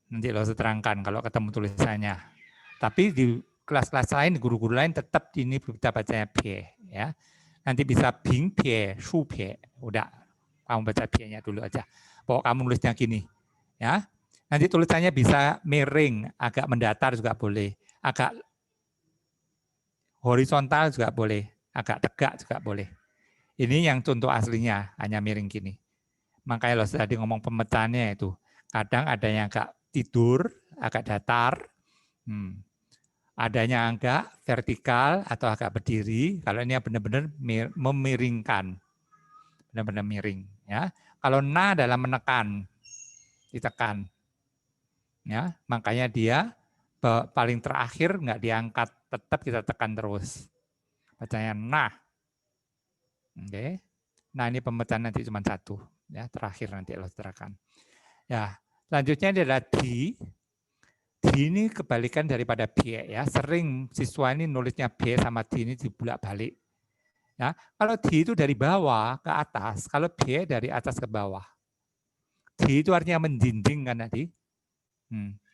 Nanti lo terangkan kalau ketemu tulisannya. Tapi di kelas-kelas lain, guru-guru lain tetap ini kita bacanya pie, ya. Nanti bisa bing pie, shu pie, udah kamu baca pie-nya dulu aja. Pokok kamu nulisnya gini, ya. Nanti tulisannya bisa miring, agak mendatar juga boleh, agak horizontal juga boleh, agak tegak juga boleh. Ini yang contoh aslinya, hanya miring gini. Makanya lo tadi ngomong pemecahannya itu, kadang ada yang agak tidur, agak datar, adanya agak vertikal atau agak berdiri. Kalau ini benar-benar memiringkan, benar-benar miring. Ya, kalau na adalah menekan, ditekan. Ya, makanya dia paling terakhir nggak diangkat, tetap kita tekan terus. Bacanya nah. Oke. Nah, ini pemecahan nanti cuma 1, ya, terakhir nanti lo terangkan. Ya, selanjutnya adalah di. Di ini kebalikan daripada pie, ya. Sering siswa ini nulisnya pie sama di ini dibulak-balik. Ya, kalau di itu dari bawah ke atas, kalau pie dari atas ke bawah. Di itu artinya menjinjing kan tadi.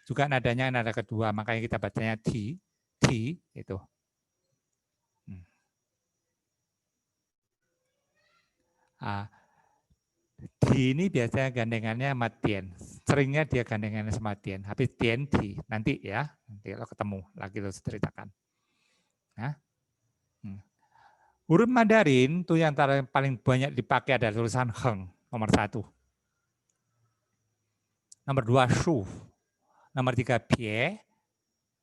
Juga nadanya nada kedua, makanya kita bacanya di itu. Nah, di ini biasanya gandengannya sama tien. Seringnya dia gandengannya sama tien. Habis tien di nanti ya, nanti lo ketemu lagi lo ceritakan. Nah. Huruf Mandarin itu yang paling banyak dipakai adalah tulisan heng nomor 1. Nomor 2 shu. Nomor 3 pie.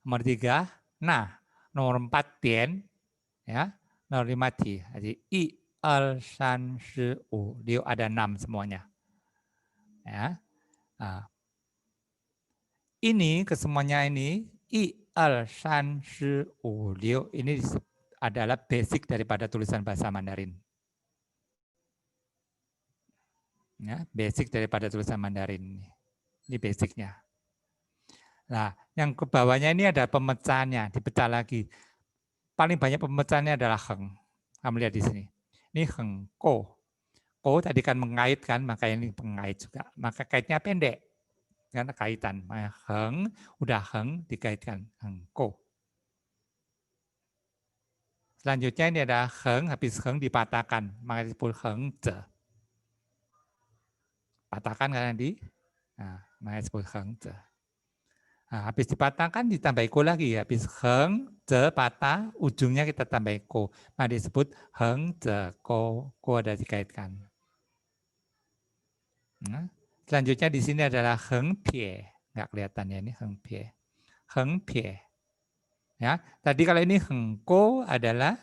Nomor 3 na. Nomor 4 tian. Ya. Nomor 5 ti. Jadi i, al, shan, shi, u. Liu ada 6 semuanya. Ya. Nah, ini kesemuanya ini i, al, shan, shi, u, liu ini adalah basic daripada tulisan bahasa Mandarin. Ya, basic daripada tulisan Mandarin. Ini basicnya. Nah, yang ke bawahnya ini ada pemecahannya, dipecah lagi. Paling banyak pemecahannya adalah heng. Kamu lihat di sini. Ini heng, ko. Ko tadi kan mengait kan, maka ini pengait juga. Maka kaitnya pendek. Karena kaitan. Heng, udah heng, dikaitkan. Heng, ko. Selanjutnya ini ada heng, habis heng dipatahkan. Maka disebut heng, ze. Patahkan kan tadi. Nah, maka disebut heng, ze. Nah, habis dipatahkan ditambah ko lagi. Habis heng, ze, patah, ujungnya kita tambah ko. Maka disebut heng, ze, ko. Ko ada dikaitkan. Nah, selanjutnya di sini adalah heng pie. Nggak kelihatan ya ini heng pie. Heng pie. Ya, tadi kalau ini heng ko adalah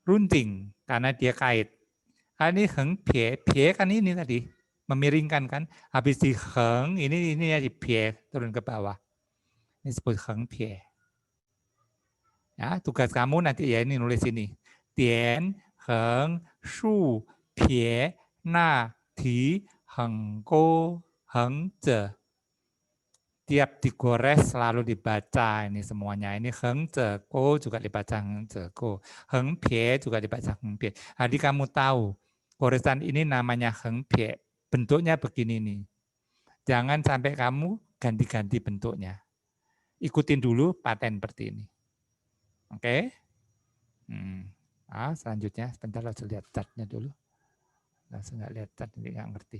runting karena dia kait. Ini heng pie, pie kan ini tadi memiringkan kan. Habis di heng ini ya di pie turun ke bawah. Ini disebut heng pie. Ya, tugas kamu nanti ya ini nulis ini. Tian, heng, shu, pie, na, ti, heng ko, heng ze. Tiap digores selalu dibaca ini semuanya. Ini heng ze ko juga dibaca heng ze ko. Heng pie juga dibaca heng pie. Jadi kamu tahu goresan ini namanya heng pie. Bentuknya begini nih. Jangan sampai kamu ganti-ganti bentuknya. Ikutin dulu paten seperti ini. Oke? Selanjutnya sebentar langsung lihat chartnya dulu. Langsung nggak lihat chart, ini nggak ngerti.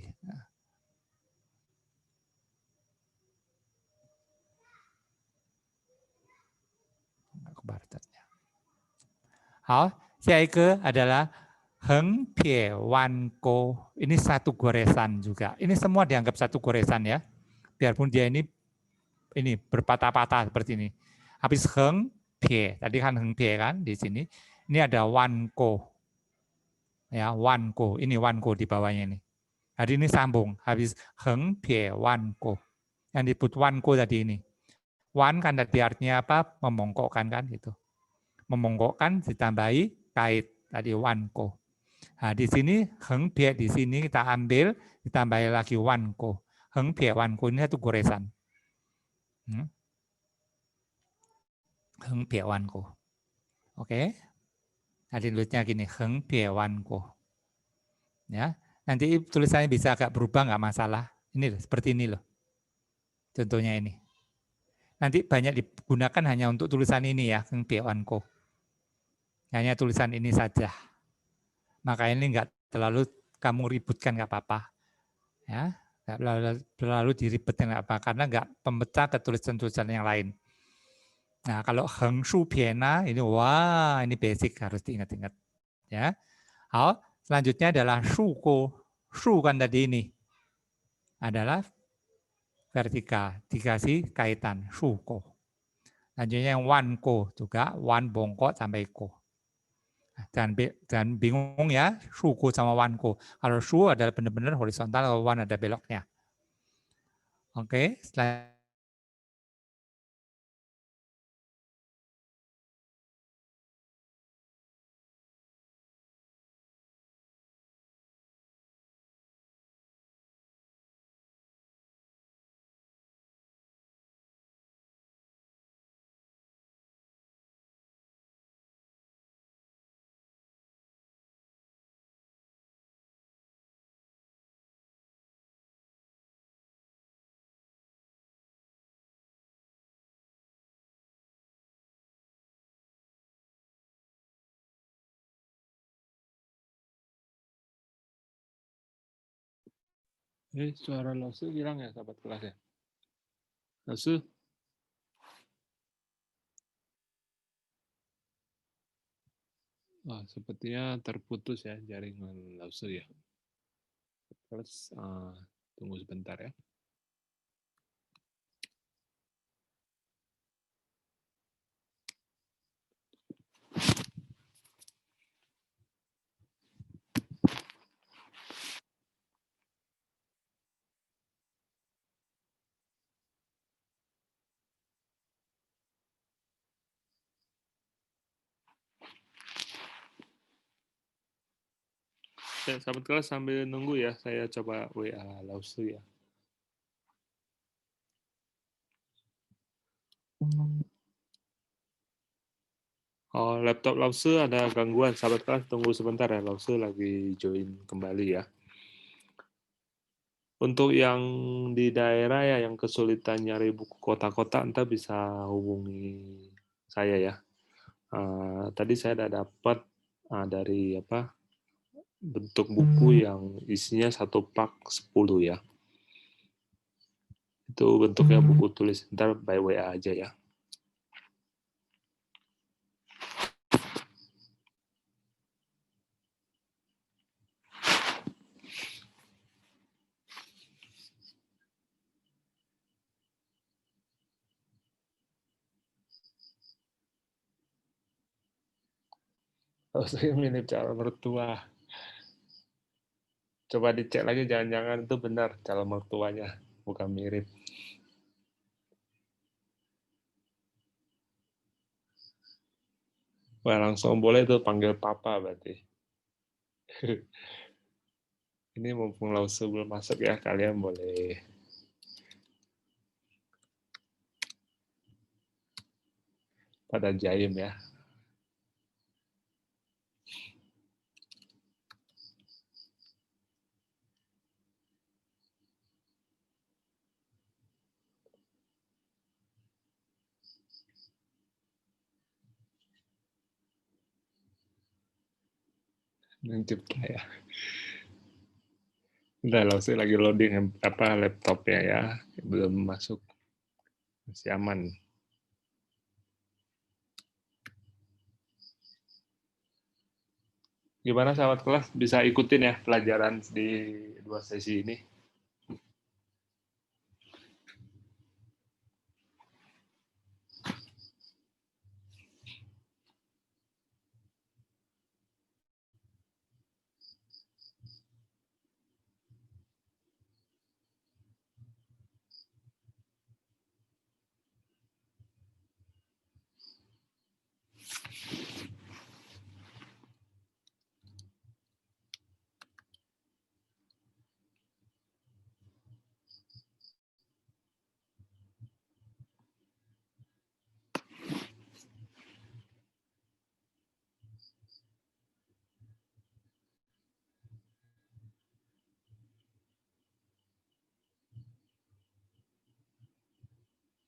Kebar chartnya.下一个adalah heng pie wan ko. Ini satu goresan juga. Ini semua dianggap satu goresan ya. Biarpun dia ini berpatah-patah seperti ini. Habis heng pie, tadi kan heng pie kan di sini. Ini ada wan ko. Ya, wan ko. Ini wan ko di bawahnya ini. Jadi ini sambung. Habis heng pie wan ko. Yang disebut wan ko tadi ini. Wan kan tadi artinya apa? Memongkokkan kan gitu. Memongkokkan ditambahi kait tadi wan ko. Nah, di sini heng pie di sini kita ambil ditambah lagi wan ko. Heng pie wan ko ini satu goresan. Heng pie wan ko. Oke. Nanti tulisnya gini, heng pie wan ko. Ya. Nanti tulisannya bisa agak berubah nggak masalah. Ini loh, seperti ini loh. Contohnya ini. Nanti banyak digunakan hanya untuk tulisan ini ya, heng pie wan ko. Hanya tulisan ini saja. Maka ini nggak terlalu kamu ributkan nggak apa-apa. Ya, nggak terlalu diribetkan nggak apa, karena nggak pemecah ke tulisan-tulisan yang lain. Nah, kalau heng shu piena ini wah ini basic harus diingat-ingat. Ya, selanjutnya adalah shu ko. Shu kan tadi ini adalah vertikal, dikasih kaitan shu ko. Selanjutnya yang wan ko juga, wan bongkok sampai ko. Jangan bingung ya, shu ko sama wan ko. Kalau shu adalah benar-benar horizontal, kalau wan ada beloknya. Oke, selanjutnya. Suara Lasu hilang ya, sahabat kelas ya? Lasu? Sepertinya terputus ya jaringan Lasu ya. Terus Tunggu sebentar ya. Sahabat kelas sambil nunggu ya, saya coba WA Lausu ya. Oh, laptop Lausu ada gangguan. Sahabat kelas tunggu sebentar ya, Lausu lagi join kembali ya. Untuk yang di daerah ya, yang kesulitan nyari buku kota-kota, entah bisa hubungi saya ya. Tadi saya udah dapat dari bentuk buku yang isinya 1 pak 10 ya. Itu bentuknya buku tulis, ntar by WA aja ya. Oh, saya mirip calon mertua. Coba dicek lagi, jangan-jangan itu benar calon mertuanya, bukan mirip. Wah, langsung boleh tuh panggil papa berarti. Ini mumpung Lausu belum masuk ya, kalian boleh pada jaim ya. Mencipta ya. Udah, Lausu lagi loading laptopnya ya, belum masuk, masih aman. Gimana sahabat kelas, bisa ikutin ya pelajaran di 2 sesi ini?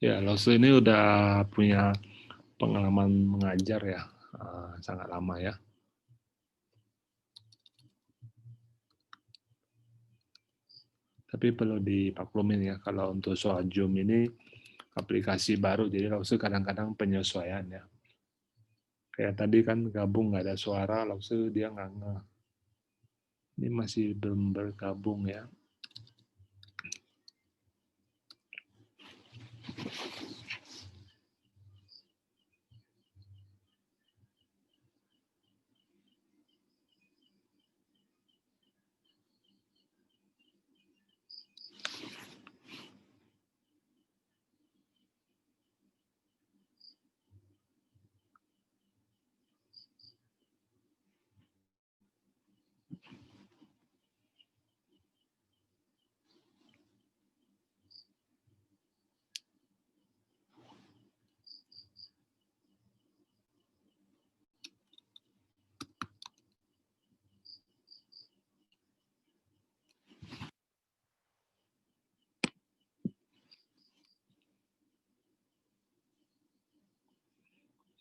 Ya, Lausu ini udah punya pengalaman mengajar ya, sangat lama ya. Tapi perlu dipaklumin ya, kalau untuk soal Zoom ini aplikasi baru, jadi Lausu kadang-kadang penyesuaian ya. Kayak tadi kan gabung nggak ada suara, Lausu dia nggak ngeh. Ini masih belum bergabung ya.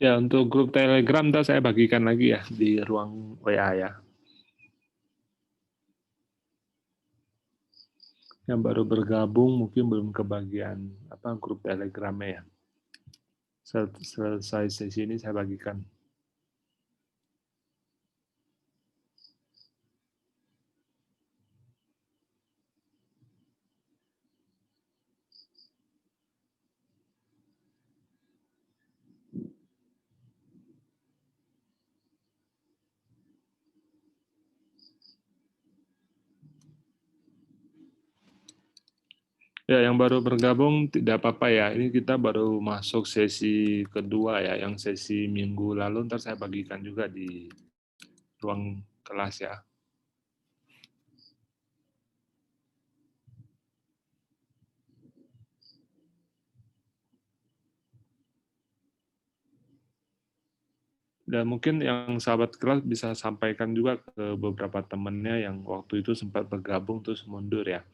Ya, untuk grup Telegram ntar saya bagikan lagi ya di ruang WA ya. Yang baru bergabung mungkin belum kebagian grup Telegramnya ya. Selesai sesi ini saya bagikan. Ya, yang baru bergabung tidak apa-apa ya. Ini kita baru masuk sesi kedua ya. Yang sesi minggu lalu ntar saya bagikan juga di ruang kelas ya. Dan mungkin yang sahabat kelas bisa sampaikan juga ke beberapa temannya yang waktu itu sempat bergabung terus mundur ya.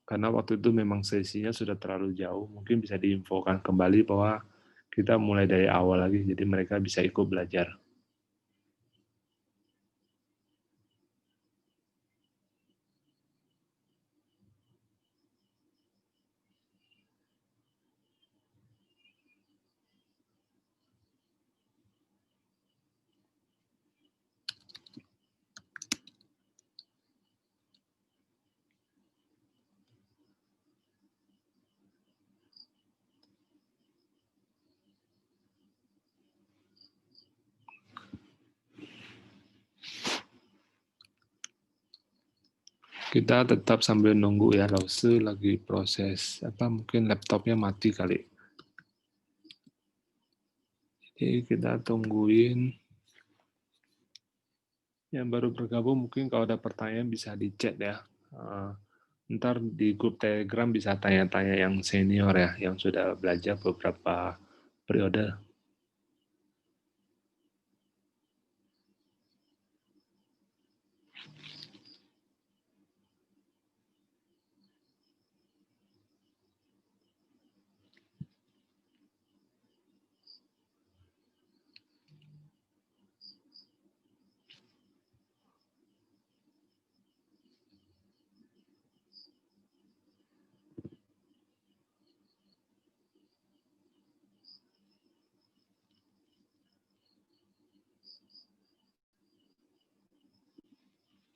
Karena waktu itu memang sesinya sudah terlalu jauh, mungkin bisa diinfokan kembali bahwa kita mulai dari awal lagi, jadi mereka bisa ikut belajar. Kita tetap sambil nunggu ya, Lause lagi proses, mungkin laptopnya mati kali. Jadi kita tungguin. Yang baru bergabung mungkin kalau ada pertanyaan bisa di chat ya. Ntar di grup Telegram bisa tanya-tanya yang senior ya, yang sudah belajar beberapa periode.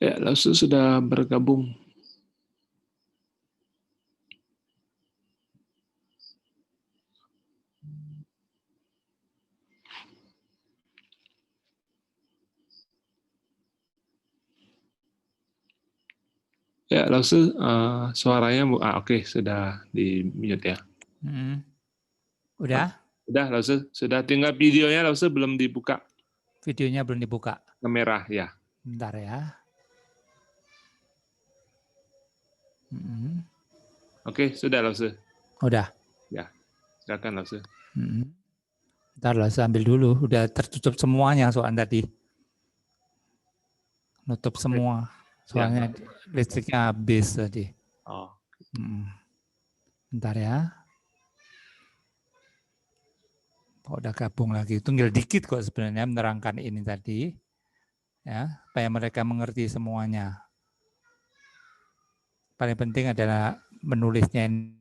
Ya, Lause sudah bergabung. Ya, Lause suaranya oke, sudah di mute ya. Udah? Udah, Lause, sudah tinggal videonya Lause belum dibuka. Videonya belum dibuka. Merah ya. Bentar ya. Oke, sudah Lause. Udah. Ya, silakan Lause. Bentar lah, saya ambil dulu. Udah tertutup semuanya soal tadi. Nutup semua. Soalnya listriknya habis tadi. Oh. Bentar ya. Oh, udah gabung lagi. Tinggal dikit kok sebenarnya menerangkan ini tadi. Ya, supaya mereka mengerti semuanya. Paling penting adalah menulisnya ini.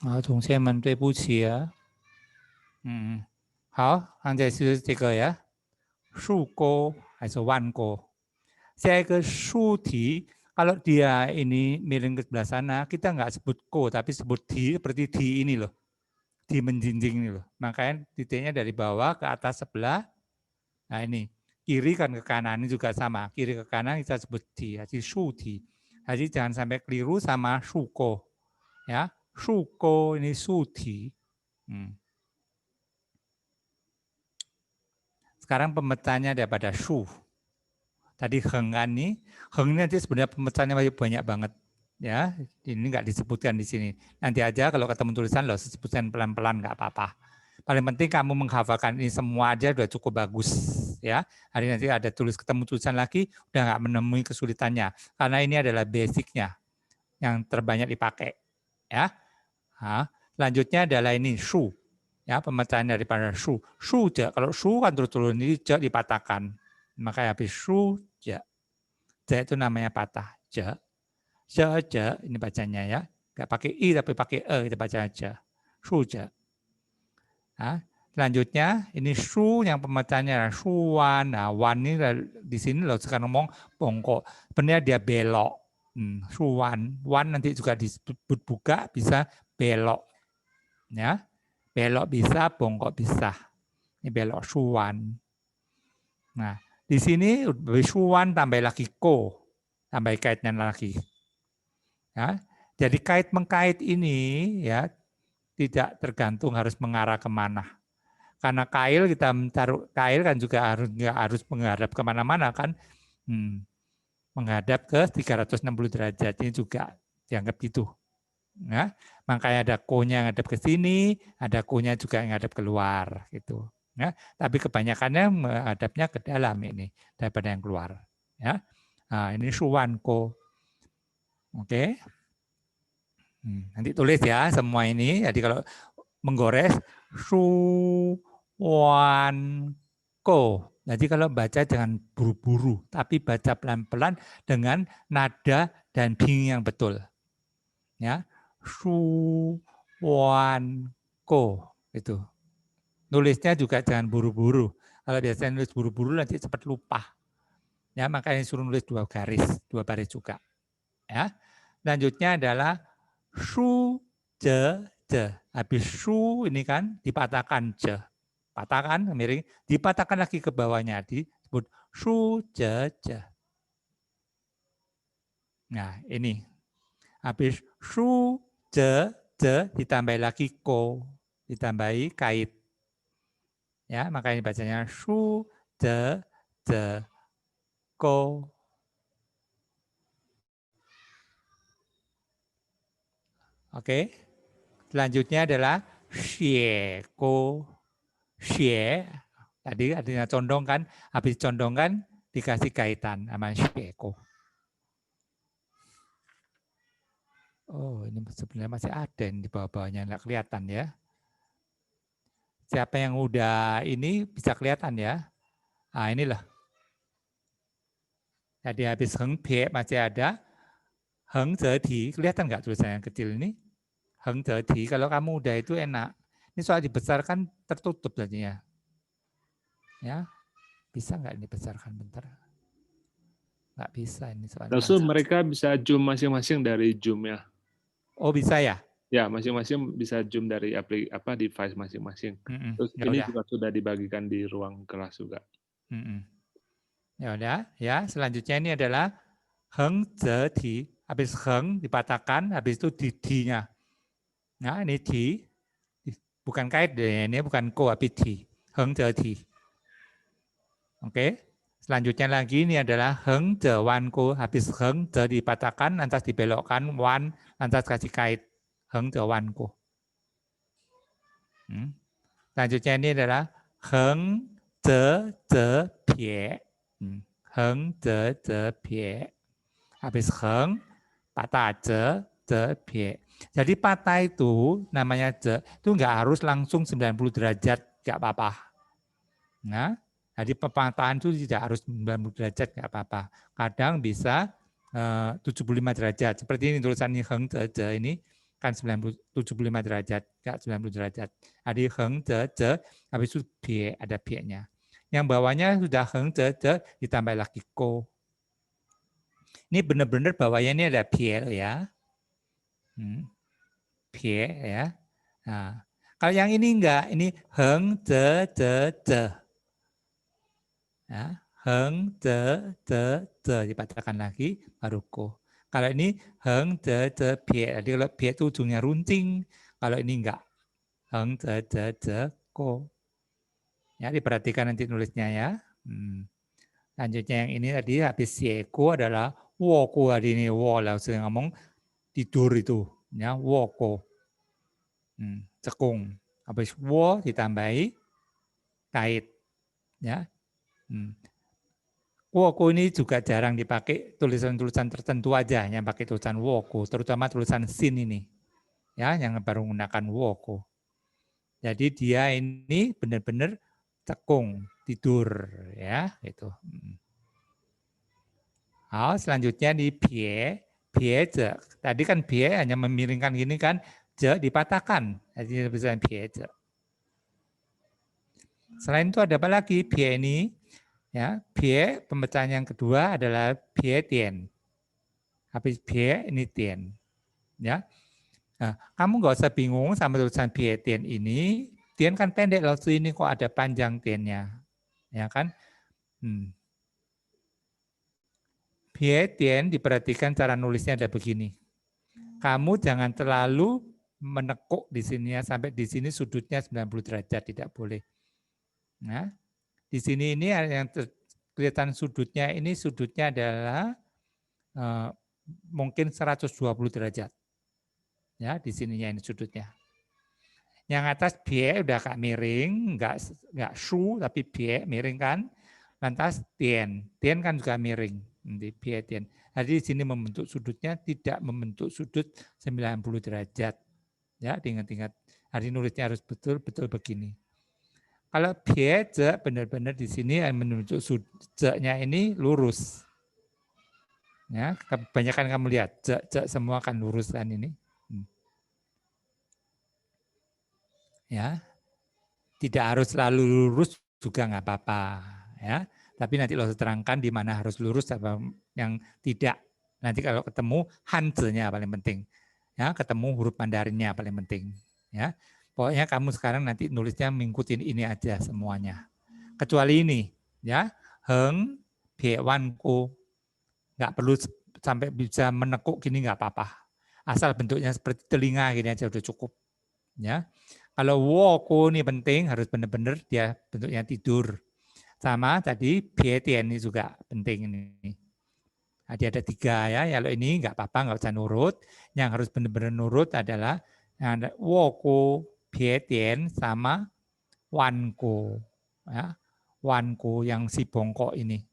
啊，同学们，对不起啊。好，现在是这个呀，树钩还是弯钩？下一个竖题kalau dia ini miring ke sebelah sana, kita nggak sebut ko, tapi sebut di seperti di ini loh, di menjinjing ini loh. Makanya titiknya dari bawah ke atas sebelah. Nah ini kiri kan ke kanan ini juga sama, kiri ke kanan kita sebut di, jadi shuti. Jadi jangan sampai keliru sama shuko, ya. Shuko ini shuti. Sekarang pemecahnya daripada shu. Tadi heng kan nih, heng nanti sebenarnya pemecahnya masih banyak banget. Ya, ini nggak disebutkan di sini. Nanti aja kalau ketemu tulisan lo sebutkan pelan-pelan nggak apa-apa. Paling penting kamu menghafalkan ini semua aja udah cukup bagus ya. Hari nanti ada ketemu tulisan lagi udah nggak menemui kesulitannya karena ini adalah basicnya. yang terbanyak dipakai. Ya. Nah, selanjutnya adalah ini shu. Ya, pemecahan daripada shu. Shu je. Kalau shu kan turun ini je dipatahkan. Maka habis shu je. Je itu namanya patah. Je. Je ini bacanya ya. Enggak pakai i tapi pakai e kita baca aja. Shu je. Nah, selanjutnya ini shu yang pemecahannya shuwan. Nah, wan ini di sini loh sekarang ngomong bongkok. Sebenarnya dia belok. Shuwan. Wan nanti juga disebut buka bisa belok. Ya. Belok bisa, bongkok bisa. Ini belok shuwan. Nah, di sini shuwan tambah lagi ko. Tambah kaitnya lagi. Ya. Jadi kait mengkait ini ya tidak tergantung harus mengarah kemana. Karena kail kita mencari kail kan juga nggak harus menghadap kemana-mana kan, menghadap ke 360 derajat ini juga dianggap gitu. Ya, makanya ada ko-nya ngadep ke sini, ada ko-nya juga ngadep keluar gitu. Ya, tapi kebanyakannya menghadapnya ke dalam ini daripada yang keluar. Ya, nah, ini shuwan ko. Oke, nanti tulis ya semua ini. Jadi kalau menggores shuwan ko. Jadi kalau baca jangan buru-buru, tapi baca pelan-pelan dengan nada dan bing yang betul. Ya, shuwan ko itu. Nulisnya juga jangan buru-buru. Kalau biasanya nulis buru-buru nanti cepat lupa. Ya, makanya suruh nulis 2 baris juga. Ya. Selanjutnya adalah shu je je. Habis shu ini kan dipatahkan je. Patahkan miring, dipatahkan lagi ke bawahnya disebut shu je je. Nah, ini. Habis shu je je ditambah lagi ko, ditambahi kait. Ya, makanya bacanya shu je je ko. Oke. Selanjutnya adalah xie ko. Xie tadi artinya condong kan, habis condong kan dikasih kaitan sama xie ko. Oh, ini sebenarnya masih ada di bawah-bawahnya, nggak kelihatan ya. Siapa yang udah ini bisa kelihatan ya. Nah, inilah. Jadi habis heng pie masih ada. Heng zeti, kelihatan nggak tulisan yang kecil ini? Heng zeti, kalau kamu udah itu enak. Ini soal dibesarkan tertutup tadinya. Ya, bisa nggak ini besarkan bentar? Nggak bisa ini soalnya. Lalu mereka bisa zoom masing-masing dari Zoom-nya. Oh, bisa ya? Ya, masing-masing bisa zoom dari device masing-masing. Terus Ya ini udah. juga sudah dibagikan di ruang kelas juga. Ya udah, ya. Selanjutnya ini adalah heng ze ti. Habis heng dipatahkan, habis itu di-nya. Nah, ini di. Bukan kait deh, ini bukan ko, tapi di. Heng ze ti. Oke. Selanjutnya lagi ini adalah heng ze wan ko. Habis heng ze dipatahkan, lantas dibelokkan wan, lantas kasih kait. Heng ze wan ko. Selanjutnya ini adalah heng ze pie. Heng ze pie. Habis heng, patah ze pie. Jadi patah itu namanya ze, itu nggak harus langsung 90 derajat, nggak apa-apa. Nah, jadi pepatahan itu tidak harus 90 derajat, nggak apa-apa. Kadang bisa 75 derajat. Seperti ini tulisan heng ze ini kan 75 derajat, nggak 90 derajat. Jadi heng ze, habis itu pie, ada pie-nya. Yang bawahnya sudah heng ze, ditambah lagi ko. Ini benar-benar bawahnya ini ada pie ya. Pie ya. Nah, kalau yang ini enggak, ini heng ze. Ya, heng ze dipatahkan lagi baru ko. Kalau ini heng ze pie. Jadi kalau pie itu ujungnya runcing, kalau ini enggak. Heng ze ko. Ya, diperhatikan nanti nulisnya ya. Lanjutnya yang ini tadi habis sieko adalah woko hari ini lah saya ngomong tidur itu ya woko. Cekung. Habis wo ditambahi kait ya. woku ini juga jarang dipakai, tulisan-tulisan tertentu aja yang pakai tulisan woku, terutama tulisan sin ini, ya, yang baru menggunakan woku. Jadi dia ini benar-benar cekung, tidur, ya, itu. Oh, selanjutnya di pie, je. Tadi kan pie hanya memiringkan gini kan, je dipatahkan, jadi bisa pie je. Selain itu ada apa lagi pie ini? Ya, pie pemecahan yang kedua adalah pie tien. Habis pie ini tien. Ya, nah, kamu nggak usah bingung sama tulisan pie tien ini. Tien kan pendek loh, ini kok ada panjang tiennya, ya kan? Pie tien diperhatikan cara nulisnya ada begini. Kamu jangan terlalu menekuk di sini ya, sampai di sini sudutnya 90 derajat, tidak boleh. Nah, di sini ini yang kelihatan sudutnya ini sudutnya adalah mungkin 120 derajat. Ya, di sininya ini sudutnya. Yang atas pie udah agak miring, enggak shu tapi pie miring kan. Lantas tien kan juga miring, di pie tien. Jadi di sini membentuk sudutnya tidak membentuk sudut 90 derajat. Ya, diingat-ingat. Hari nulisnya harus betul-betul begini. Kalau pie je benar-benar di sini yang menunjuk sudutnya ini lurus. Ya, kebanyakan kamu lihat je semua akan lurus kan ini. Ya, tidak harus selalu lurus juga nggak apa-apa. Ya, tapi nanti lo terangkan di mana harus lurus apa yang tidak. Nanti kalau ketemu hanze-nya paling penting. Ya, ketemu huruf Mandarinnya paling penting. Ya, pokoknya kamu sekarang nanti nulisnya mengikuti ini aja semuanya. Kecuali ini, ya, heng, pie wan ku, nggak perlu sampai bisa menekuk gini nggak apa-apa. Asal bentuknya seperti telinga gini aja udah cukup. Ya, kalau woku ini penting harus benar-benar dia bentuknya tidur. Sama tadi pie tien ini juga penting ini. Jadi ada 3 ya. Kalau ini nggak apa-apa, nggak usah nurut. Yang harus benar-benar nurut adalah yang ada woku, pie tien sama wanku. Ya, wanku yang si bongkok ini.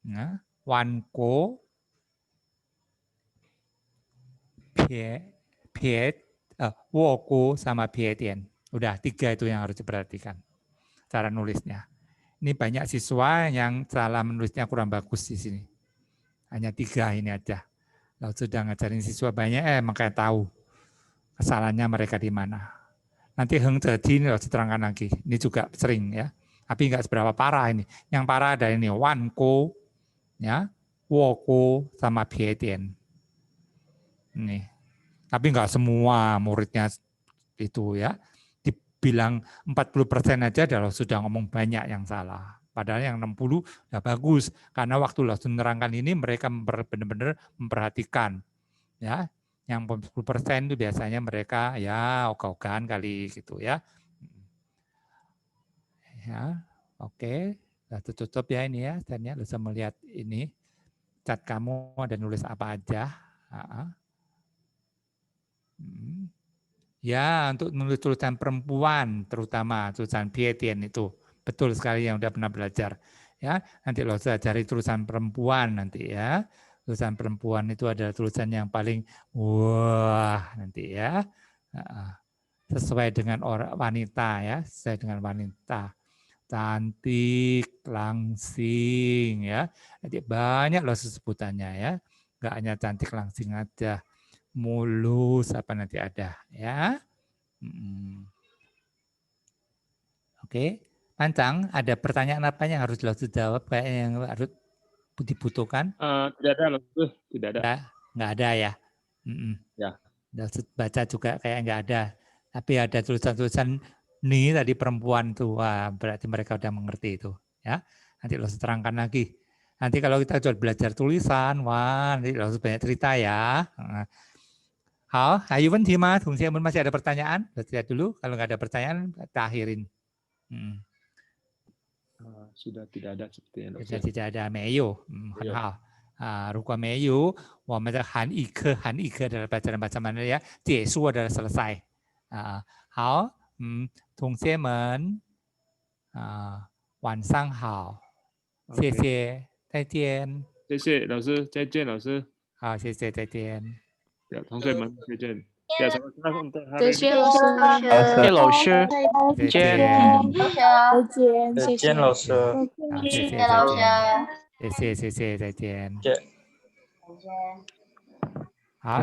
Nah, wanku, woku sama pie tien. Udah 3 itu yang harus diperhatikan. Cara nulisnya. Ini banyak siswa yang salah menulisnya kurang bagus di sini. Hanya 3 ini aja. Kalau sudah ngajarin siswa banyak, makanya tahu kesalahannya mereka di mana. Nanti heng jadi ini harus diterangkan lagi. Ini juga sering ya. Tapi nggak seberapa parah ini. Yang parah ada ini wanko, ya, woko sama pie tien. Ini. Tapi nggak semua muridnya itu ya. Dibilang 40% aja sudah ngomong banyak yang salah. Padahal yang 60 udah bagus. Karena waktu langsung menerangkan ini mereka benar-benar memperhatikan. Ya, yang 10% itu biasanya mereka ya ogah-ogahan kali gitu ya. Ya, oke. Sudah tutup ya ini ya. Saya bisa melihat ini. Chat kamu ada nulis apa aja. Ya, untuk menulis tulisan perempuan, terutama tulisan pie tien itu. Betul sekali yang sudah pernah belajar. Ya, nanti lo cari tulisan perempuan nanti ya. Tulisan perempuan itu adalah tulisan yang paling wah nanti ya. Sesuai dengan orang wanita ya, sesuai dengan wanita. Cantik, langsing ya. Nanti banyak loh sebutannya ya. Enggak hanya cantik langsing aja. Mulus apa nanti ada ya. Oke, Pancang, ada pertanyaan apa yang harus lo jawab kayak yang harus dibutuhkan? Tidak ada, tidak ada. Nggak ada ya. Ya. Baca juga kayak nggak ada. Tapi ada tulisan-tulisan nih tadi perempuan tuh, wah, berarti mereka udah mengerti itu. Ya, nanti lo terangkan lagi. Nanti kalau kita coba belajar tulisan, wah, nanti lo banyak cerita ya. Hal, Ayu Tima, masih ada pertanyaan? Lihat dulu, kalau nggak ada pertanyaan, kita akhirin. Sudah tidak ada sepertinya. Sudah tidak ada Meyo, hal. Rukua Meyo, Han Ike adalah pelajaran mana ya? Jesu adalah selesai. Hal, Tungsemen, Wan Sang Hao. Xie 再见。谢谢老师，再见老师。好，谢谢，再见。同学们再见。Ya, sama-sama untuk 再 hari ini. 见，老师。谢谢老师，再见。再见，谢谢。再见，老师。好，谢谢，谢谢再老师。见。谢谢，谢谢，再见。见。再见。